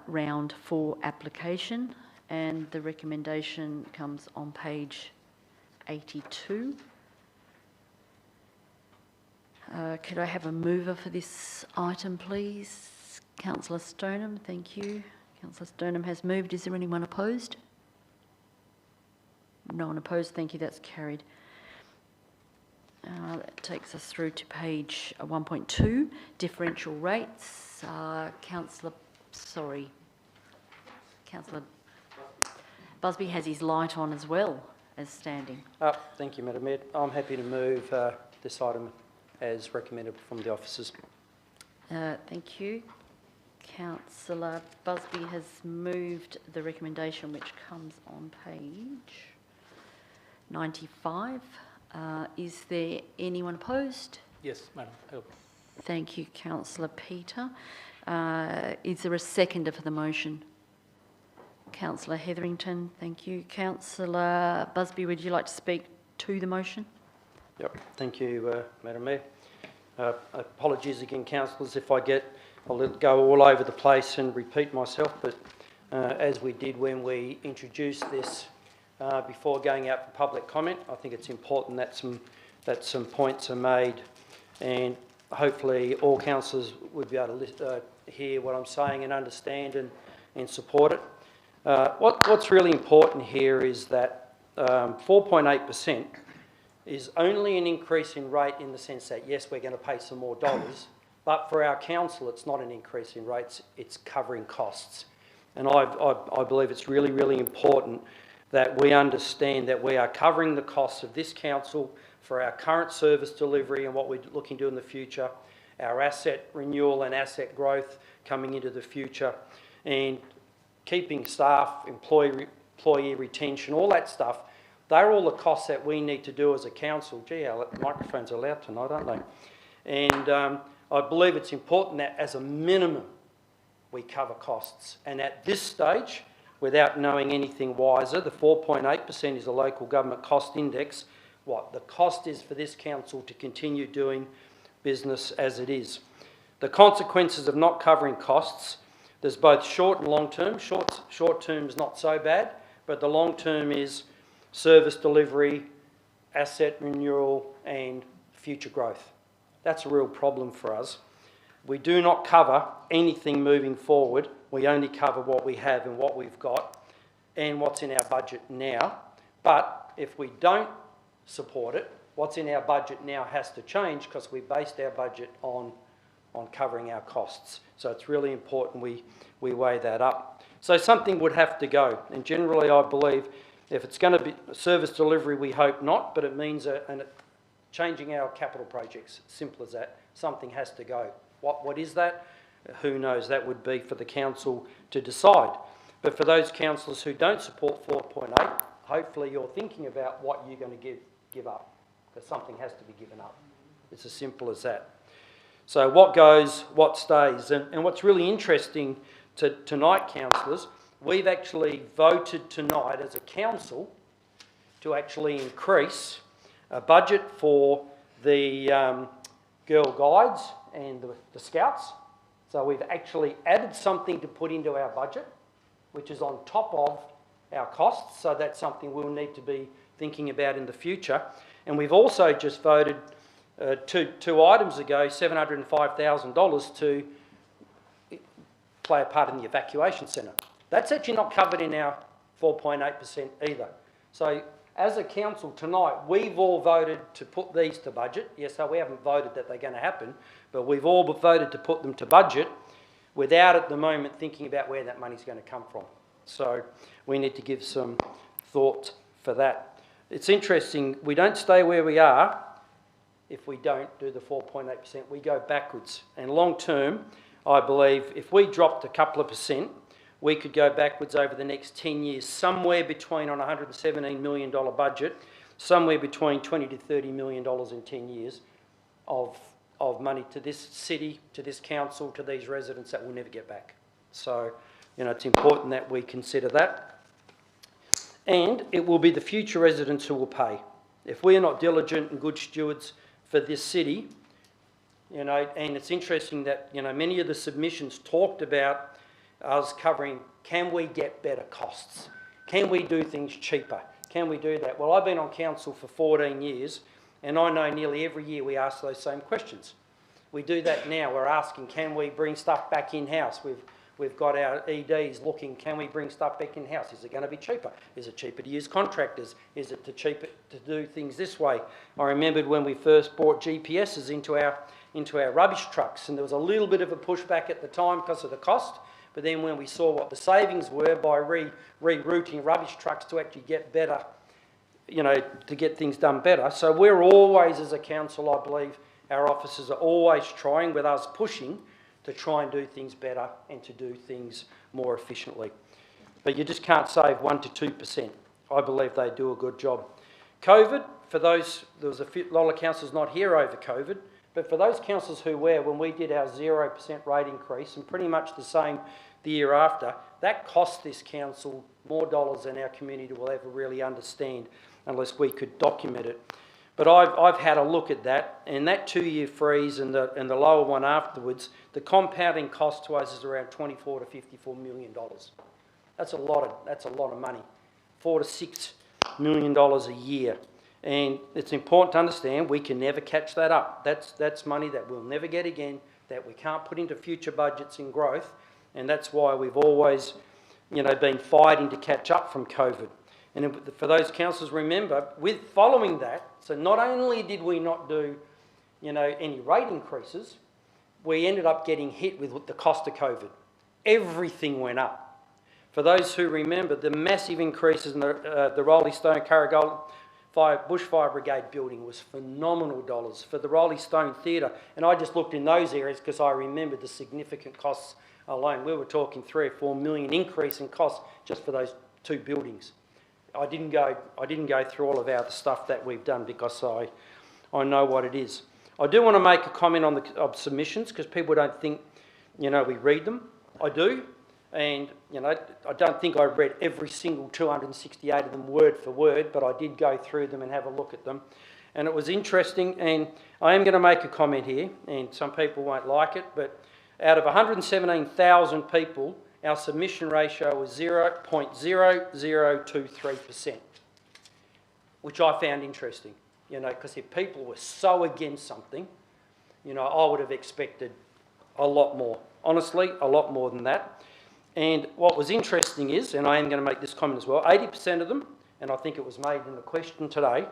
Round 4 application. And the recommendation comes on page 82. Could I have a mover for this item, please? Councillor Stoneham, thank you. Councillor Stoneham has moved. Is there anyone opposed? No one opposed. Thank you. That's carried. That takes us through to page 1.2, differential rates. Councillor Busby has his light on as well as standing. Thank you, Madam Mayor. I'm happy to move this item as recommended from the officers. Thank you. Councillor Busby has moved the recommendation, which comes on page 95. Is there anyone opposed? Yes, Madam. Thank you, Councillor Peter. Is there a seconder for the motion? Councillor Hetherington, thank you. Councillor Busby, would you like to speak to the motion? Yep. Thank you, Madam Mayor. Apologies again, councillors, if I'll go all over the place and repeat myself, but as we did when we introduced this before going out for public comment, I think it's important that some points are made, and hopefully all councillors would be able to hear what I'm saying and understand and support it. What's really important here is that 4.8% is only an increase in rate in the sense that, yes, we're going to pay some more dollars, but for our council, it's not an increase in rates, it's covering costs. And I believe it's really, really important that we understand that we are covering the costs of this council for our current service delivery and what we're looking to do in the future, our asset renewal and asset growth coming into the future, and keeping staff, employee retention, all that stuff. They're all the costs that we need to do as a council. Gee, our microphones are loud tonight, aren't they? And I believe it's important that as a minimum we cover costs. And at this stage, without knowing anything wiser, the 4.8% is a local government cost index. What the cost is for this council to continue doing business as it is. The consequences of not covering costs, there's both short and long term. Short term is not so bad, but the long term is service delivery, asset renewal and future growth. That's a real problem for us. We do not cover anything moving forward. We only cover what we have and what we've got and what's in our budget now. But if we don't support it, what's in our budget now has to change because we based our budget on covering our costs. So it's really important we weigh that up. So something would have to go. And generally, I believe if it's going to be service delivery, we hope not, but it means changing our capital projects. Simple as that. Something has to go. What is that? Who knows? That would be for the council to decide. But for those councillors who don't support 4.8, hopefully you're thinking about what you're going to give up, because something has to be given up. It's as simple as that. So what goes, what stays? And what's really interesting tonight, councillors, we've actually voted tonight as a council to actually increase a budget for the Girl Guides and the Scouts. So we've actually added something to put into our budget, which is on top of our costs. So that's something we'll need to be thinking about in the future. And we've also just voted two items ago, $705,000 to play a part in the evacuation centre. That's actually not covered in our 4.8% either. So as a council tonight, we've all voted to put these to budget. Yes, so we haven't voted that they're going to happen, but we've all voted to put them to budget without at the moment thinking about where that money's going to come from. So we need to give some thought for that. It's interesting, we don't stay where we are if we don't do the 4.8%. We go backwards. And long term, I believe if we dropped a couple of percent, we could go backwards over the next 10 years, somewhere between, on a $117 million budget, somewhere between $20 to $30 million in 10 years of of money to this city, to this council, to these residents that we'll never get back. So, you know, it's important that we consider that. And it will be the future residents who will pay. If we are not diligent and good stewards for this city, you know, and it's interesting that, you know, many of the submissions talked about us covering, can we get better costs? Can we do things cheaper? Can we do that? Well, I've been on council for 14 years, and I know nearly every year we ask those same questions. We do that now. We're asking, can we bring stuff back in-house? We've got our EDs looking, can we bring stuff back in-house? Is it going to be cheaper? Is it cheaper to use contractors? Is it cheaper to do things this way? I remembered when we first brought GPSs into our rubbish trucks, and there was a little bit of a pushback at the time because of the cost, but then when we saw what the savings were by rerouting rubbish trucks to actually get better, you know, to get things done better. So we're always, as a council, I believe, our officers are always trying, with us pushing, to try and do things better and to do things more efficiently. But you just can't save 1 to 2%. I believe they do a good job. COVID, for those, there was a lot of councils not here over COVID, but for those councils who were, when we did our 0% rate increase, and pretty much the same the year after, that cost this council more dollars than our community will ever really understand unless we could document it. But I've had a look at that, and that 2-year freeze and the lower one afterwards, the compounding cost to us is around $24 to $54 million. That's a lot of money, $4 to $6 million a year. And it's important to understand we can never catch that up. That's money that we'll never get again, that we can't put into future budgets and growth, and that's why we've always, you know, been fighting to catch up from COVID. And for those councillors, remember, with following that, so not only did we not do, you know, any rate increases, we ended up getting hit with the cost of COVID. Everything went up. For those who remember, the massive increases in the Rollie Stone Carrigal Bushfire Brigade building was phenomenal dollars. For the Rollie Stone Theatre, and I just looked in those areas because I remembered the significant costs alone. We were talking $3 or $4 million increase in costs just for those 2 buildings. I didn't go through all of our stuff that we've done because I know what it is. I do want to make a comment on the submissions because people don't think, you know, we read them. I do, and you know, I don't think I read every single 268 of them word for word, but I did go through them and have a look at them, and it was interesting. And I am going to make a comment here, and some people won't like it, but out of 117,000 people, our submission ratio was 0.0023%, which I found interesting, you know, because if people were so against something, you know, I would have expected a lot more. Honestly, a lot more than that. And what was interesting is, and I am going to make this comment as well, 80% of them, and I think it was made in the question today,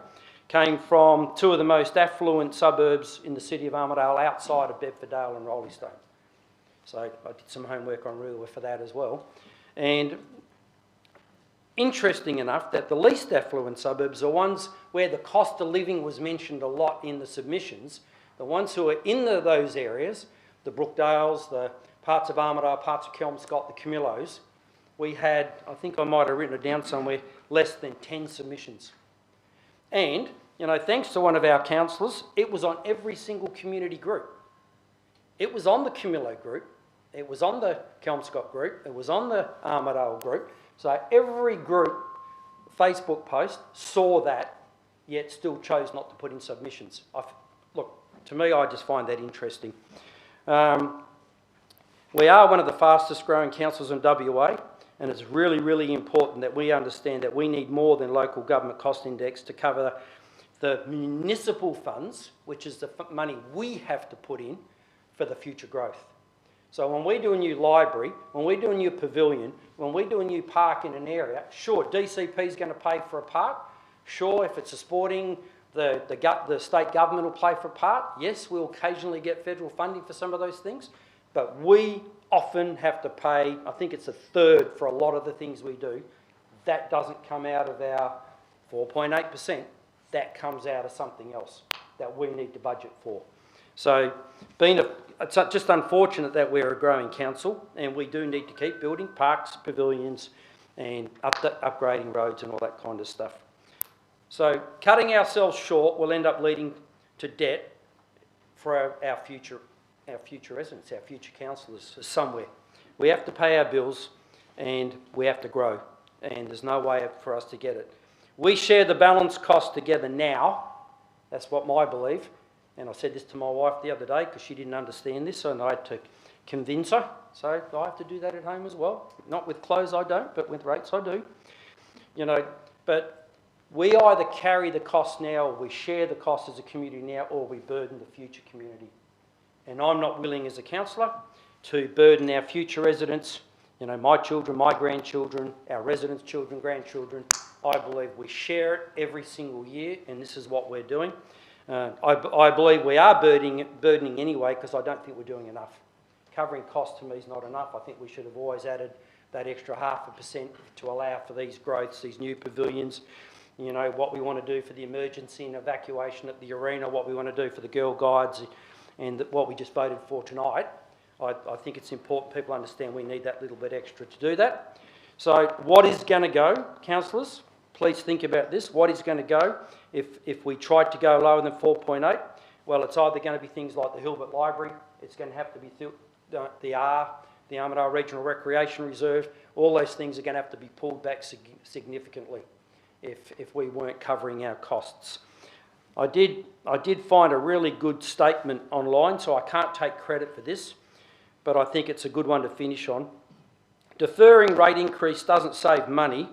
came from 2 of the most affluent suburbs in the city of Armidale outside of Bedfordale and Rollie Stone. So I did some homework on Ruler for that as well. And interesting enough that the least affluent suburbs are ones where the cost of living was mentioned a lot in the submissions. The ones who are in those areas, the Brookdales, the parts of Armidale, parts of Kelmscott, the Camillos, we had, I think I might have written it down somewhere, less than 10 submissions. And, you know, thanks to one of our councillors, it was on every single community group. It was on the Camillo group, it was on the Kelmscott group, it was on the Armidale group. So every group Facebook post saw that, yet still chose not to put in submissions. Look, to me, I just find that interesting. We are one of the fastest growing councils in WA, and it's really, really important that we understand that we need more than local government cost index to cover the municipal funds, which is the money we have to put in for the future growth. So when we do a new library, when we do a new pavilion, when we do a new park in an area, sure, DCP is going to pay for a part. Sure, if it's a sporting, the state government will pay for a part. Yes, we'll occasionally get federal funding for some of those things, but we often have to pay, I think it's 1/3 for a lot of the things we do. That doesn't come out of our 4.8%. That comes out of something else that we need to budget for. So it's just unfortunate that we're a growing council and we do need to keep building parks, pavilions and upgrading roads and all that kind of stuff. So cutting ourselves short will end up leading to debt for our future residents, our future councillors somewhere. We have to pay our bills and we have to grow, and there's no way for us to get it. We share the balance cost together now. That's what I believe. And I said this to my wife the other day because she didn't understand this, and I had to convince her. So I have to do that at home as well. Not with clothes I don't, but with rates I do. You know, but we either carry the cost now, or we share the cost as a community now, or we burden the future community. And I'm not willing as a councillor to burden our future residents, you know, my children, my grandchildren, our residents' children, grandchildren. I believe we share it every single year, and this is what we're doing. I believe we are burdening anyway, because I don't think we're doing enough. Covering costs to me is not enough. I think we should have always added that extra 0.5% to allow for these growths, these new pavilions, you know, what we want to do for the emergency and evacuation at the arena, what we want to do for the Girl Guides, and what we just voted for tonight. I think it's important people understand we need that little bit extra to do that. So what is going to go, councillors? Please think about this. What is going to go if we tried to go lower than 4.8? Well, it's either going to be things like the Hilbert Library. It's going to have to be the Armidale Regional Recreation Reserve. All those things are going to have to be pulled back significantly if we weren't covering our costs. I did find a really good statement online, so I can't take credit for this, but I think it's a good one to finish on. Deferring rate increase doesn't save money.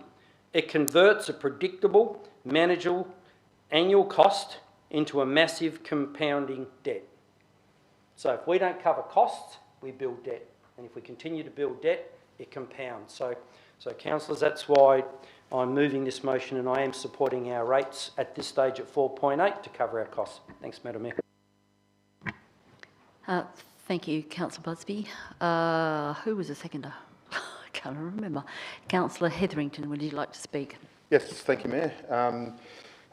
It converts a predictable, manageable annual cost into a massive compounding debt. So if we don't cover costs, we build debt. And if we continue to build debt, it compounds. So councillors, that's why I'm moving this motion, and I am supporting our rates at this stage at 4.8 to cover our costs. Thanks, Madam Mayor. Thank you, Councillor Busby. Who was the seconder? I can't remember. Councillor Hetherington, would you like to speak? Yes, thank you, Mayor.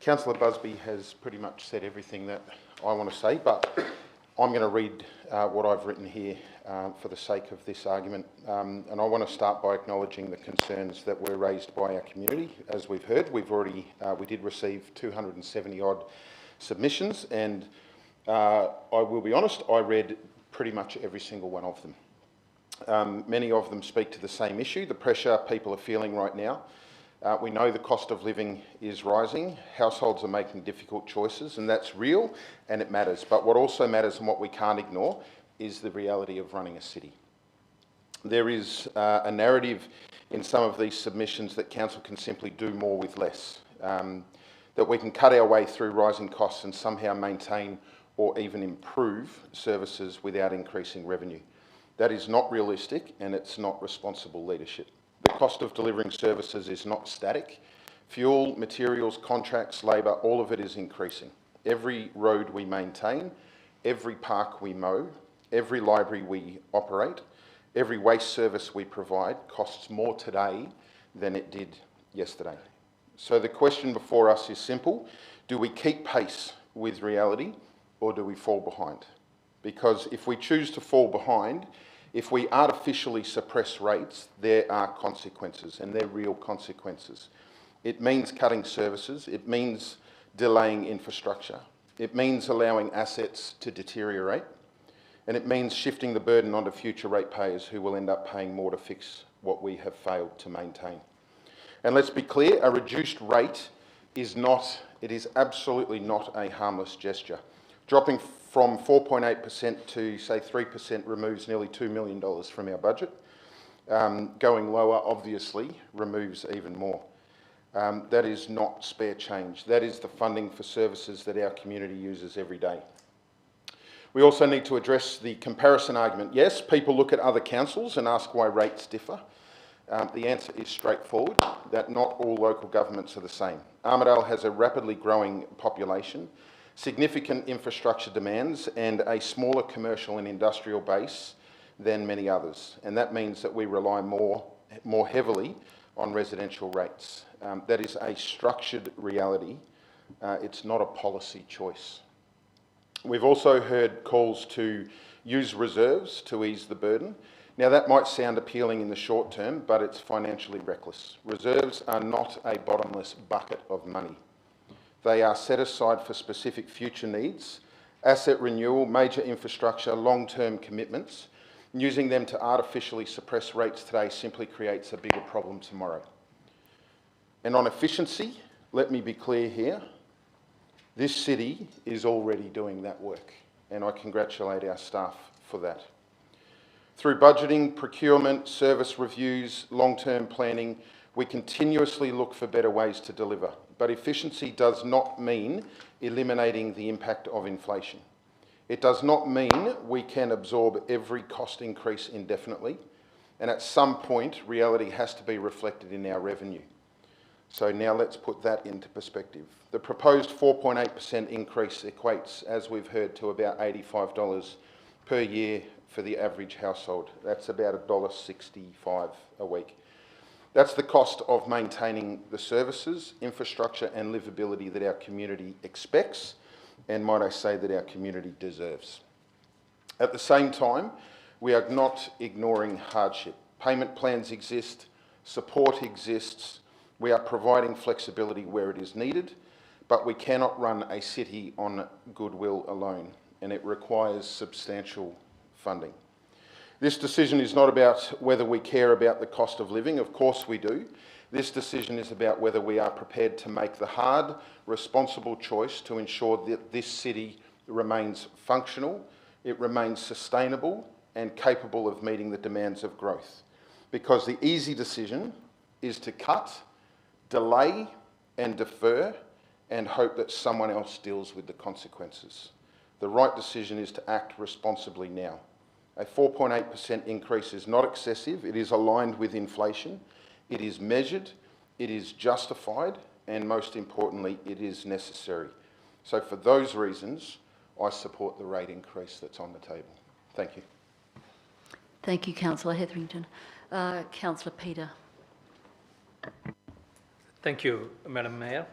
Councillor Busby has pretty much said everything that I want to say, but I'm going to read what I've written here for the sake of this argument. And I want to start by acknowledging the concerns that were raised by our community. As we've heard, we did receive 270 odd submissions, and I will be honest, I read pretty much every single one of them. Many of them speak to the same issue, the pressure people are feeling right now. We know the cost of living is rising, households are making difficult choices, and that's real and it matters. But what also matters, and what we can't ignore, is the reality of running a city. There is a narrative in some of these submissions that council can simply do more with less, that we can cut our way through rising costs and somehow maintain or even improve services without increasing revenue. That is not realistic, and it's not responsible leadership. The cost of delivering services is not static. Fuel, materials, contracts, labour, all of it is increasing. Every road we maintain, every park we mow, every library we operate, every waste service we provide costs more today than it did yesterday. So the question before us is simple. Do we keep pace with reality, or do we fall behind? Because if we choose to fall behind, if we artificially suppress rates, there are consequences, and they're real consequences. It means cutting services, it means delaying infrastructure, it means allowing assets to deteriorate, and it means shifting the burden onto future ratepayers who will end up paying more to fix what we have failed to maintain. And let's be clear, a reduced rate is absolutely not a harmless gesture. Dropping from 4.8% to, say, 3% removes nearly $2 million from our budget. Going lower, obviously, removes even more. That is not spare change. That is the funding for services that our community uses every day. We also need to address the comparison argument. Yes, people look at other councils and ask why rates differ. The answer is straightforward, that not all local governments are the same. Armidale has a rapidly growing population, significant infrastructure demands, and a smaller commercial and industrial base than many others. And that means that we rely more heavily on residential rates. That is a structured reality. It's not a policy choice. We've also heard calls to use reserves to ease the burden. Now that might sound appealing in the short term, but it's financially reckless. Reserves are not a bottomless bucket of money. They are set aside for specific future needs, asset renewal, major infrastructure, long-term commitments. Using them to artificially suppress rates today simply creates a bigger problem tomorrow. And on efficiency, let me be clear here, this city is already doing that work, and I congratulate our staff for that. Through budgeting, procurement, service reviews, long-term planning, we continuously look for better ways to deliver. But efficiency does not mean eliminating the impact of inflation. It does not mean we can absorb every cost increase indefinitely, and at some point, reality has to be reflected in our revenue. So now let's put that into perspective. The proposed 4.8% increase equates, as we've heard, to about $85 per year for the average household. That's about $1.65 a week. That's the cost of maintaining the services, infrastructure and livability that our community expects, and might I say that our community deserves. At the same time, we are not ignoring hardship. Payment plans exist, support exists, we are providing flexibility where it is needed, but we cannot run a city on goodwill alone, and it requires substantial funding. This decision is not about whether we care about the cost of living, of course we do. This decision is about whether we are prepared to make the hard, responsible choice to ensure that this city remains functional, it remains sustainable and capable of meeting the demands of growth. Because the easy decision is to cut, delay and defer and hope that someone else deals with the consequences. The right decision is to act responsibly now. A 4.8% increase is not excessive, it is aligned with inflation, it is measured, it is justified, and most importantly, it is necessary. So for those reasons, I support the rate increase that's on the table. Thank you. Thank you, Councillor Hetherington. Councillor Peter. Thank you, Madam Mayor.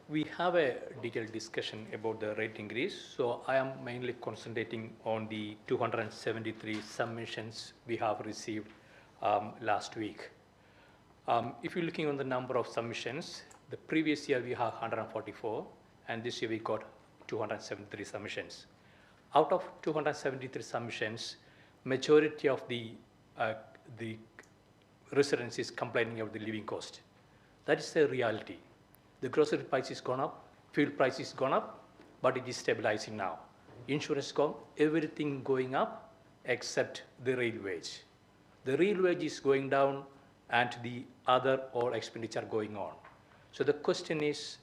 We have a detailed discussion about the rate increase, so I am mainly concentrating on the 273 submissions we have received last week. If you're looking on the number of submissions, the previous year we have 144, and this year we got 273 submissions. Out of 273 submissions, majority of the residents is complaining of the living cost. That is the reality. The grocery price is gone up, fuel price is gone up, but it is stabilizing now. Insurance gone, everything going up except the real wage. The real wage is going down and the other all expenditure going on. So the question is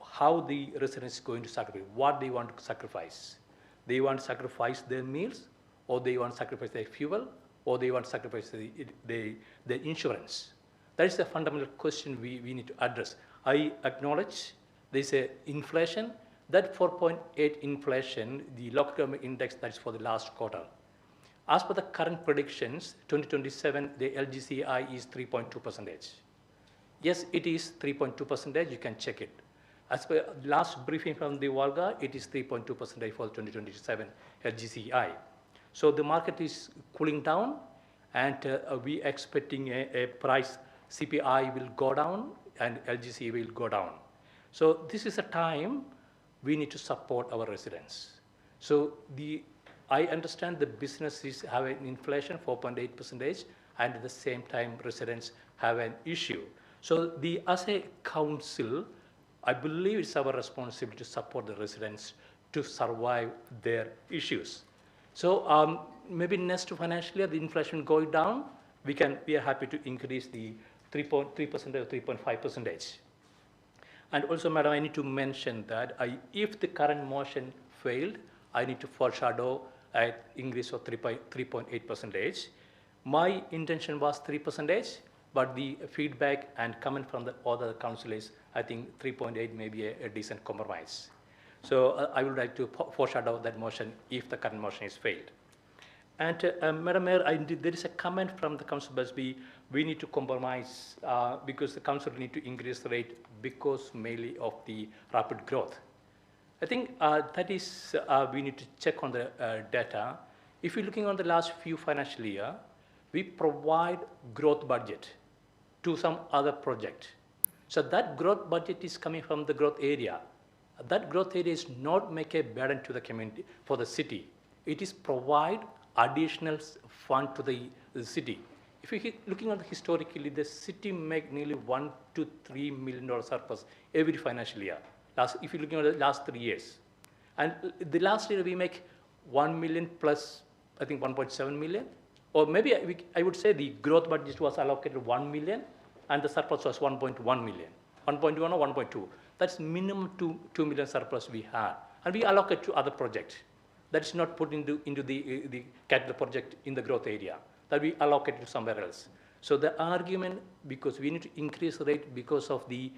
how the residents going to sacrifice, what they want to sacrifice. They want to sacrifice their meals, or they want to sacrifice their fuel, or they want to sacrifice the insurance. That is the fundamental question we need to address. I acknowledge there is a inflation. That 4.8 inflation, the local government index, that is for the last quarter. As per the current predictions, 2027, the LGCI is 3.2%. Yes, it is 3.2%. You can check it. As per last briefing from the Volga, it is 3.2% for 2027 LGCI. So the market is cooling down, and we expecting a price CPI will go down and LGC will go down. So this is a time we need to support our residents. So I understand the businesses have an inflation 4.8%, and at the same time residents have an issue. So as a council, I believe it's our responsibility to support the residents to survive their issues. So maybe next financial year, the inflation going down, we are happy to increase the 3.3% or 3.5%. And also, Madam, I need to mention that if the current motion failed, I need to foreshadow an increase of 3.8%. My intention was 3%, but the feedback and comment from the other councillors, I think 3.8 may be a decent compromise. So I would like to foreshadow that motion if the current motion is failed. And Madam Mayor, there is a comment from the Council Busby, we need to compromise because the Council need to increase the rate because mainly of the rapid growth. I think that is, we need to check on the data. If you're looking on the last few financial year, we provide growth budget to some other project. So that growth budget is coming from the growth area. That growth area is not make a burden to the community, for the city. It is provide additional fund to the city. If you looking at historically, the city make nearly $1 to $3 million surplus every financial year. If you're looking at the last 3 years. And the last year we make 1 million plus, I think 1.7 million. Or maybe I would say the growth budget was allocated 1 million and the surplus was 1.1 million. 1.1 or 1.2. That's minimum 2 million surplus we had. And we allocate to other projects. That is not put into the capital project in the growth area. That we allocate to somewhere else. So the argument, because we need to increase rate because of the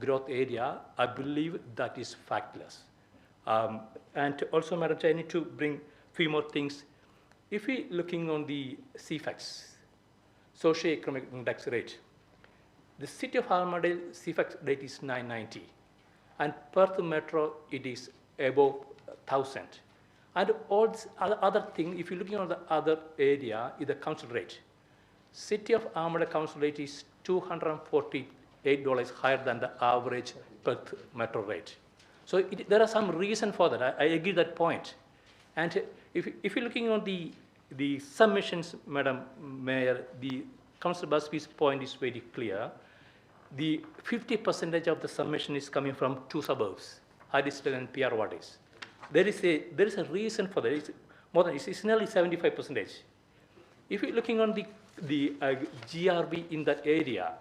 growth area, I believe that is factless. And also, Madam Chair, I need to bring a few more things. If we looking on the CFAX, socio-economic index rate, the city of Armadale CFAX rate is 990, and Perth Metro it is above 1,000. And all this other thing, if you're looking at the other area, is the council rate. City of Armadale council rate is $248 higher than the average Perth Metro rate. So there are some reason for that. I agree that point. And if you're looking on the submissions, Madam Mayor, the Councillor Busby's point is very clear. The 50% of the submission is coming from 2 suburbs, Harisdale and PR Wadis. There is a reason for that. It's nearly 75%. If you're looking on the GRB in that area,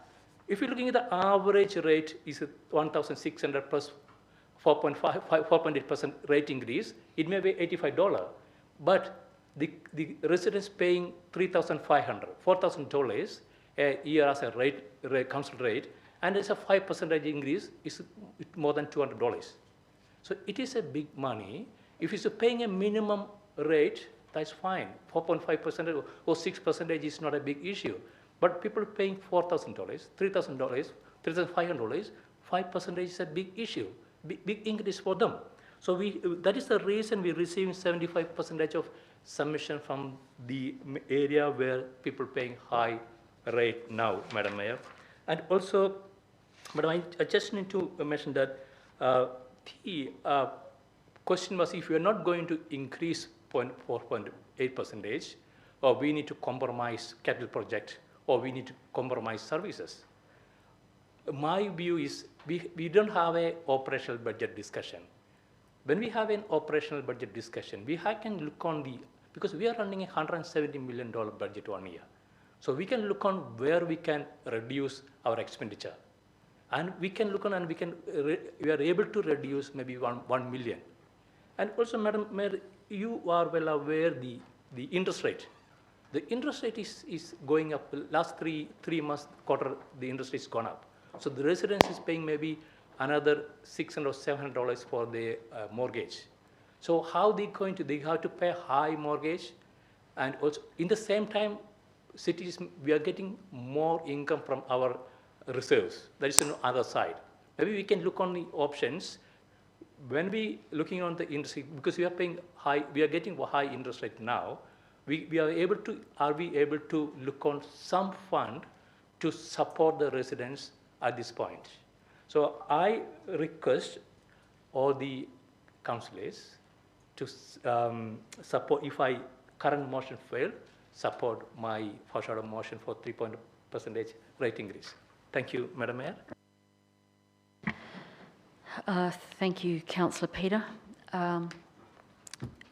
if you're looking at the average rate is 1,600 plus 4.8% rate increase, it may be $85. But the residents paying $3,500, $4,000 a year as a rate, council rate, and it's a 5% increase, is more than $200. So it is a big money. If it's paying a minimum rate, that's fine. 4.5% or 6% is not a big issue. But people paying $4,000, $3,000, $3,500, 5% is a big issue, big increase for them. So that is the reason we're receiving 75% of submission from the area where people paying high rate now, Madam Mayor. And also, Madam, I just need to mention that the question was, if we are not going to increase 4.8%, or we need to compromise capital project, or we need to compromise services. My view is we don't have an operational budget discussion. When we have an operational budget discussion, we can look on because we are running a $170 million budget 1 year. So we can look on where we can reduce our expenditure. And we can look on and we are able to reduce maybe 1 million. And also, Madam Mayor, you are well aware the interest rate. The interest rate is going up. Last three months, quarter, the interest rate has gone up. So the residents is paying maybe another $600 or $700 for their mortgage. So how they have to pay high mortgage, and also in the same time, cities, we are getting more income from our reserves. That is on the other side. Maybe we can look on the options when we looking on the industry, because we are paying high, we are getting high interest rate now. Are we able to look on some fund to support the residents at this point? So I request all the councillors to support, if current motion fail, support my foreshadowed motion for 3% rate increase. Thank you, Madam Mayor. Thank you, Councillor Peter.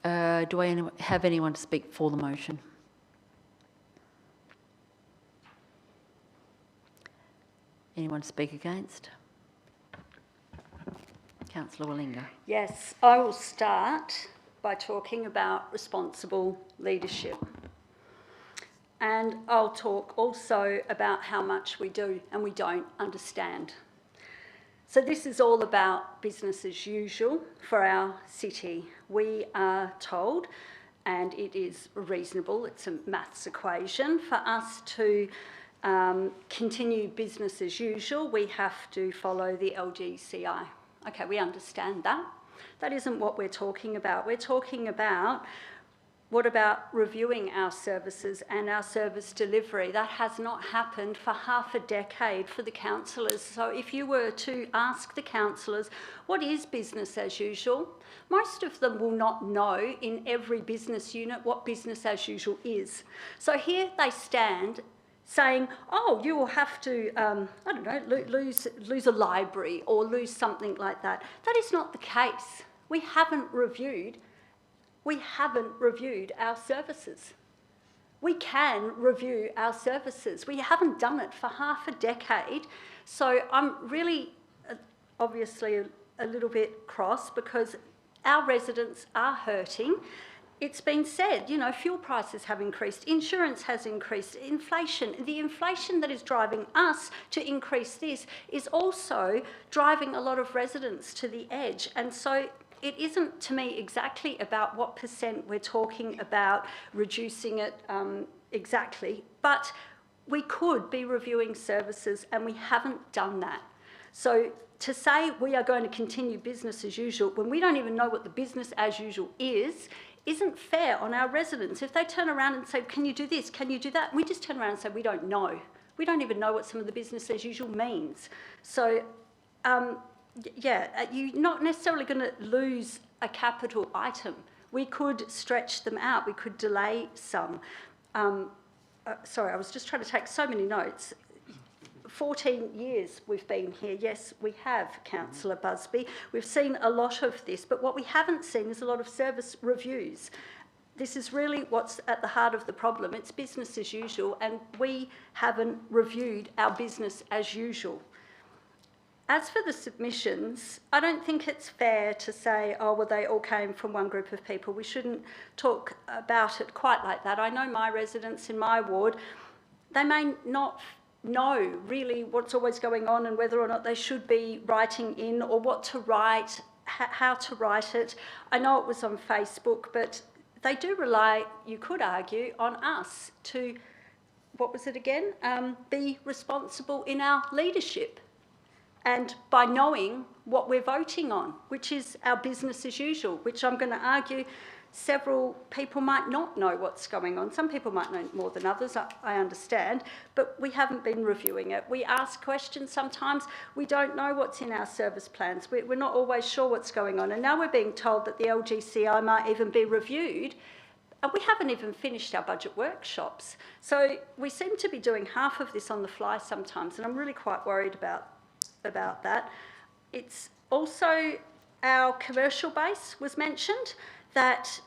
Do I have anyone to speak for the motion? Anyone to speak against? Councillor Wallinga. Yes, I will start by talking about responsible leadership. And I'll talk also about how much we do and we don't understand. So this is all about business as usual for our city. We are told, and it is reasonable, it's a maths equation, for us to continue business as usual, we have to follow the LGCI. Okay, we understand that. That isn't what we're talking about. We're talking about What about reviewing our services and our service delivery? That has not happened for half a decade for the councillors. So if you were to ask the councillors, what is business as usual? Most of them will not know in every business unit what business as usual is. So here they stand saying, oh, you will have to, I don't know, lose a library or lose something like that. That is not the case. We haven't reviewed our services. We can review our services. We haven't done it for half a decade. So I'm really obviously a little bit cross because our residents are hurting. It's been said, you know, fuel prices have increased, insurance has increased, inflation. The inflation that is driving us to increase this is also driving a lot of residents to the edge. And so it isn't, to me, exactly about what percent we're talking about reducing it exactly, but we could be reviewing services and we haven't done that. So to say we are going to continue business as usual when we don't even know what the business as usual is, isn't fair on our residents. If they turn around and say, can you do this, can you do that? And we just turn around and say, we don't know. We don't even know what some of the business as usual means. So, yeah, you're not necessarily going to lose a capital item. We could stretch them out. We could delay some. Sorry, I was just trying to take so many notes. 14 years we've been here. Yes, we have, Councillor Busby. We've seen a lot of this, but what we haven't seen is a lot of service reviews. This is really what's at the heart of the problem. It's business as usual, and we haven't reviewed our business as usual. As for the submissions, I don't think it's fair to say, oh, well, they all came from one group of people. We shouldn't talk about it quite like that. I know my residents in my ward, they may not know really what's always going on and whether or not they should be writing in or what to write, how to write it. I know it was on Facebook, but they do rely, you could argue, on us to, what was it again, be responsible in our leadership. And by knowing what we're voting on, which is our business as usual, which I'm going to argue several people might not know what's going on. Some people might know more than others, I understand, but we haven't been reviewing it. We ask questions sometimes. We don't know what's in our service plans. We're not always sure what's going on. And now we're being told that the LGCI might even be reviewed, and we haven't even finished our budget workshops. So we seem to be doing half of this on the fly sometimes, and I'm really quite worried about that. It's also our commercial base was mentioned, that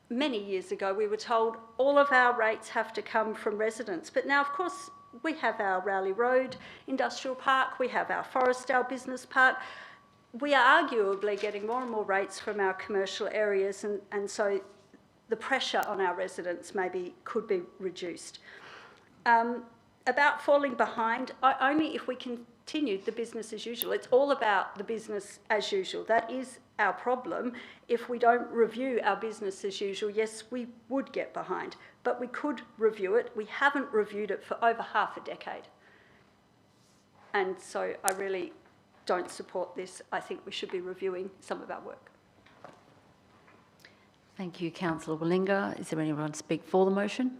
many years ago we were told all of our rates have to come from residents. But now, of course, we have our Rowley Road Industrial Park, we have our Forestdale Business Park. We are arguably getting more and more rates from our commercial areas, and so the pressure on our residents maybe could be reduced. About falling behind, only if we continued the business as usual. It's all about the business as usual. That is our problem. If we don't review our business as usual, yes, we would get behind, but we could review it. We haven't reviewed it for over half a decade. And so I really don't support this. I think we should be reviewing some of our work. Thank you, Councillor Wallinga. Is there anyone to speak for the motion?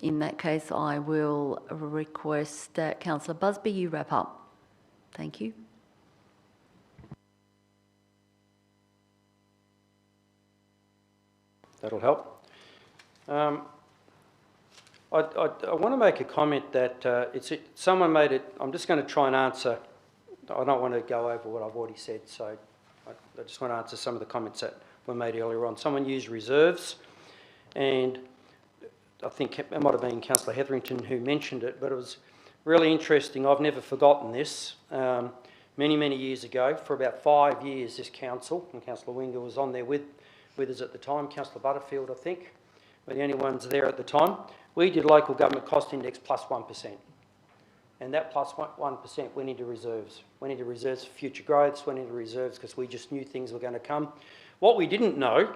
In that case, I will request that Councillor Busby, you wrap up. Thank you. That'll help. I want to make a comment that someone made it. I'm just going to try and answer. I don't want to go over what I've already said, so I just want to answer some of the comments that were made earlier on. Someone used reserves, and I think it might have been Councillor Hetherington who mentioned it, but it was really interesting. I've never forgotten this. Many, many years ago, for about 5 years, this council, and Councillor Winger was on there with us at the time, Councillor Butterfield, I think, were the only ones there at the time. We did local government cost index plus 1%. And that plus 1% went into reserves. Went into reserves for future growths, went into reserves because we just knew things were going to come. What we didn't know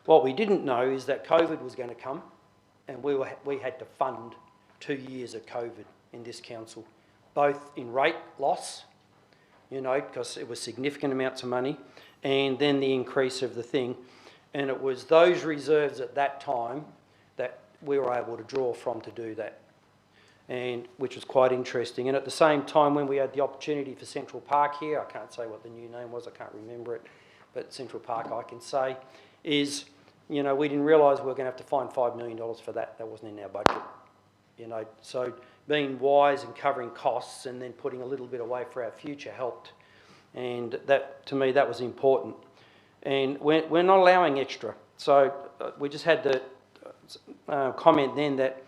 is that COVID was going to come, and we had to fund 2 years of COVID in this council, both in rate loss you know, because it was significant amounts of money, and then the increase of the thing. And it was those reserves at that time that we were able to draw from to do that, and which was quite interesting. And at the same time, when we had the opportunity for Central Park here, I can't say what the new name was, I can't remember it, but Central Park I can say, is, you know, we didn't realise we were going to have to find $5 million for that. That wasn't in our budget, you know. So being wise and covering costs and then putting a little bit away for our future helped. And that, to me, that was important. And we're not allowing extra. So we just had the comment then that,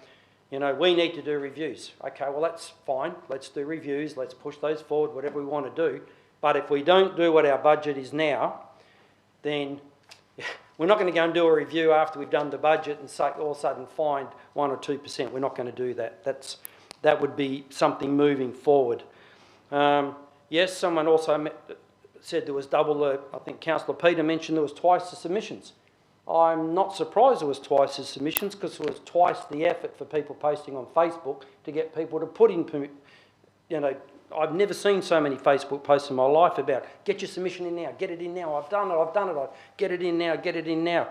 you know, we need to do reviews. Okay, well, that's fine. Let's do reviews. Let's push those forward, whatever we want to do. But if we don't do what our budget is now, then we're not going to go and do a review after we've done the budget and say, all of a sudden find 1 or 2%. We're not going to do that. That would be something moving forward. Yes, someone also said there was double the, I think Councillor Peter mentioned there was twice the submissions. I'm not surprised there was twice the submissions, because it was twice the effort for people posting on Facebook to get people to put in, you know, I've never seen so many Facebook posts in my life about get your submission in now, get it in now, I've done it, get it in now, get it in now.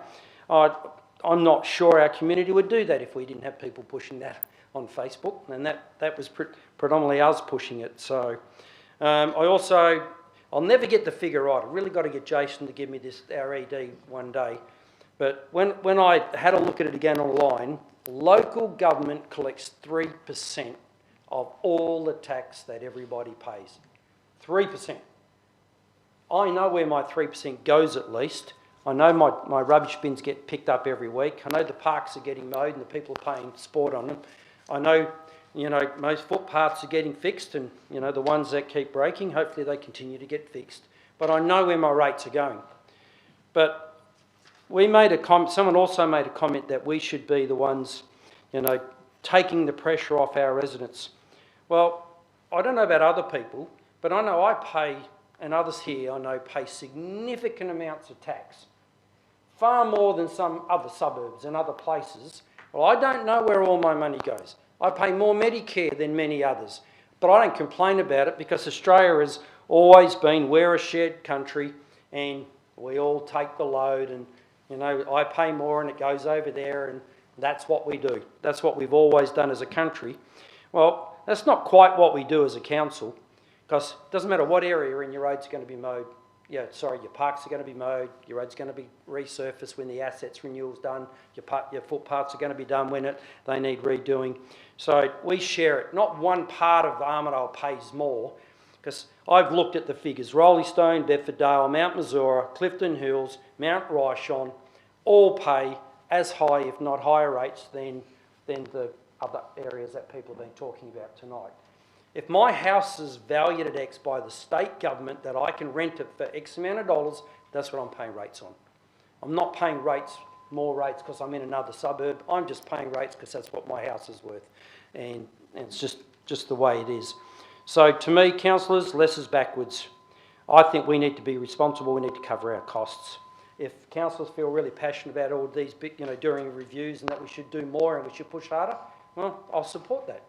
I'm not sure our community would do that if we didn't have people pushing that on Facebook, and that was predominantly us pushing it. So I'll never get the figure right. I've really got to get Jason to give me this, our ED, one day. But when I had a look at it again online, local government collects 3% of all the tax that everybody pays. 3%. I know where my 3% goes at least. I know my rubbish bins get picked up every week. I know the parks are getting mowed and the people are paying sport on them. I know, you know, most footpaths are getting fixed, and, you know, the ones that keep breaking, hopefully they continue to get fixed. But I know where my rates are going. But we made a comment, someone also made a comment that we should be the ones, you know, taking the pressure off our residents. Well, I don't know about other people, but I know I pay, and others here I know pay significant amounts of tax, far more than some other suburbs and other places. Well, I don't know where all my money goes. I pay more Medicare than many others, but I don't complain about it, because Australia has always been, we're a shared country, and we all take the load, and, you know, I pay more and it goes over there, and that's what we do. That's what we've always done as a country. Well, that's not quite what we do as a council, because it doesn't matter what area in your road's going to be mowed. Yeah, sorry, your parks are going to be mowed, your road's going to be resurfaced when the assets renewal's done, your footpaths are going to be done when they need redoing. So we share it. Not one part of Armidale pays more, because I've looked at the figures. Roleystone, Bedford-Dale, Mount Missouri, Clifton Hills, Mount Ryshon, all pay as high, if not higher rates than the other areas that people have been talking about tonight. If my house is valued at X by the state government that I can rent it for X amount of dollars, that's what I'm paying rates on. I'm not paying more rates because I'm in another suburb. I'm just paying rates because that's what my house is worth. And it's just the way it is. So to me, councillors, less is backwards. I think we need to be responsible. We need to cover our costs. If councillors feel really passionate about all these, you know, during reviews, and that we should do more and we should push harder, well, I'll support that.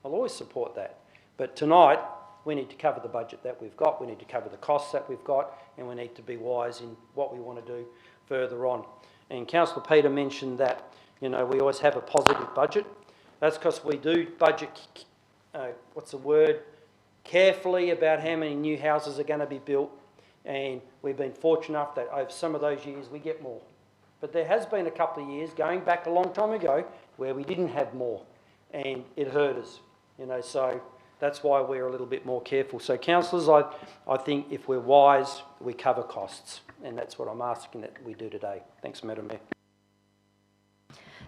I'll always support that. But tonight, we need to cover the budget that we've got, we need to cover the costs that we've got, and we need to be wise in what we want to do further on. And Councillor Peter mentioned that, you know, we always have a positive budget. That's because we do budget, carefully about how many new houses are going to be built, and we've been fortunate enough that over some of those years we get more. But there has been a couple of years, going back a long time ago, where we didn't have more, and it hurt us, you know, so that's why we're a little bit more careful. So councillors, I think if we're wise, we cover costs, and that's what I'm asking that we do today. Thanks, Madam Mayor.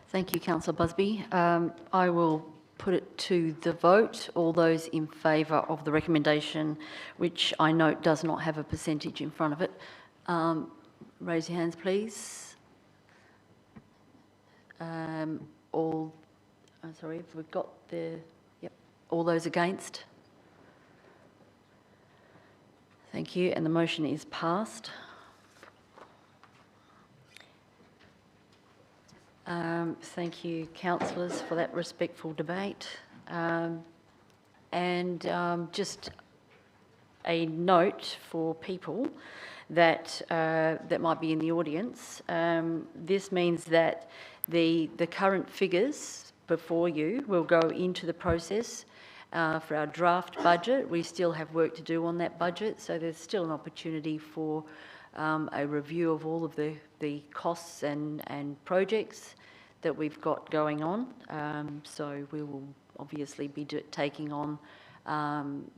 Thank you, Councillor Busby. I will put it to the vote. All those in favour of the recommendation, which I note does not have a percentage in front of it, raise your hands, please. Sorry, have we got the... Yep. All those against? Thank you, and the motion is passed. Thank you, councillors, for that respectful debate. Just a note for people that that might be in the audience. This means that the current figures before you will go into the process for our draft budget. We still have work to do on that budget, so there's still an opportunity for a review of all of the costs and projects that we've got going on. So we will obviously be taking on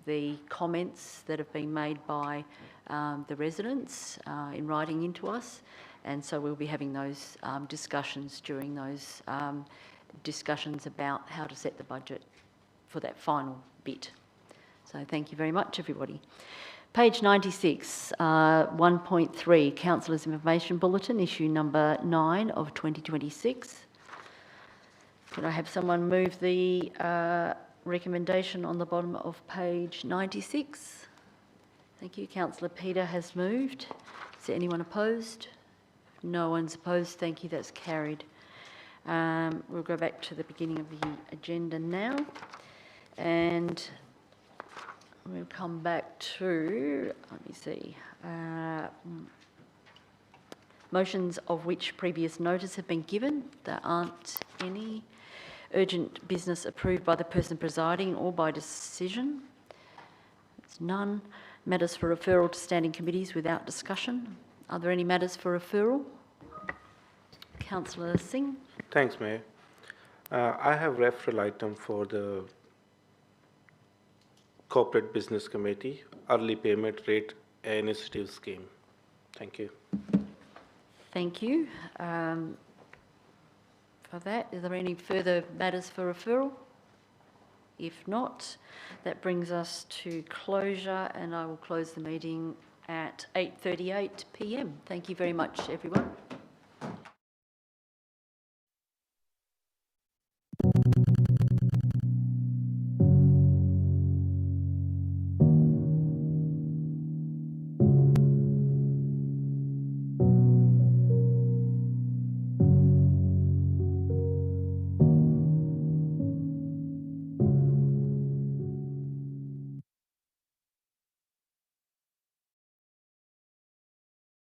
the comments that have been made by the residents in writing into us, and so we'll be having those discussions during those discussions about how to set the budget for that final bit. So thank you very much, everybody. Page 96, 1.3, Councillors' Information Bulletin, issue number 9 of 2026. Could I have someone move the recommendation on the bottom of page 96? Thank you. Councillor Peter has moved. Is there anyone opposed? No one's opposed. Thank you. That's carried. We'll go back to the beginning of the agenda now, and we'll come back to, let me see, motions of which previous notice have been given. There aren't any. Urgent business approved by the person presiding or by decision. There's none. Matters for referral to standing committees without discussion. Are there any matters for referral? Councillor Singh. Thanks, Mayor. I have referral item for the Corporate Business Committee, Early Payment Rate Initiative Scheme. Thank you. Thank you. For that, are there any further matters for referral? If not, that brings us to closure, and I will close the meeting at 8:38 p.m. Thank you very much, everyone.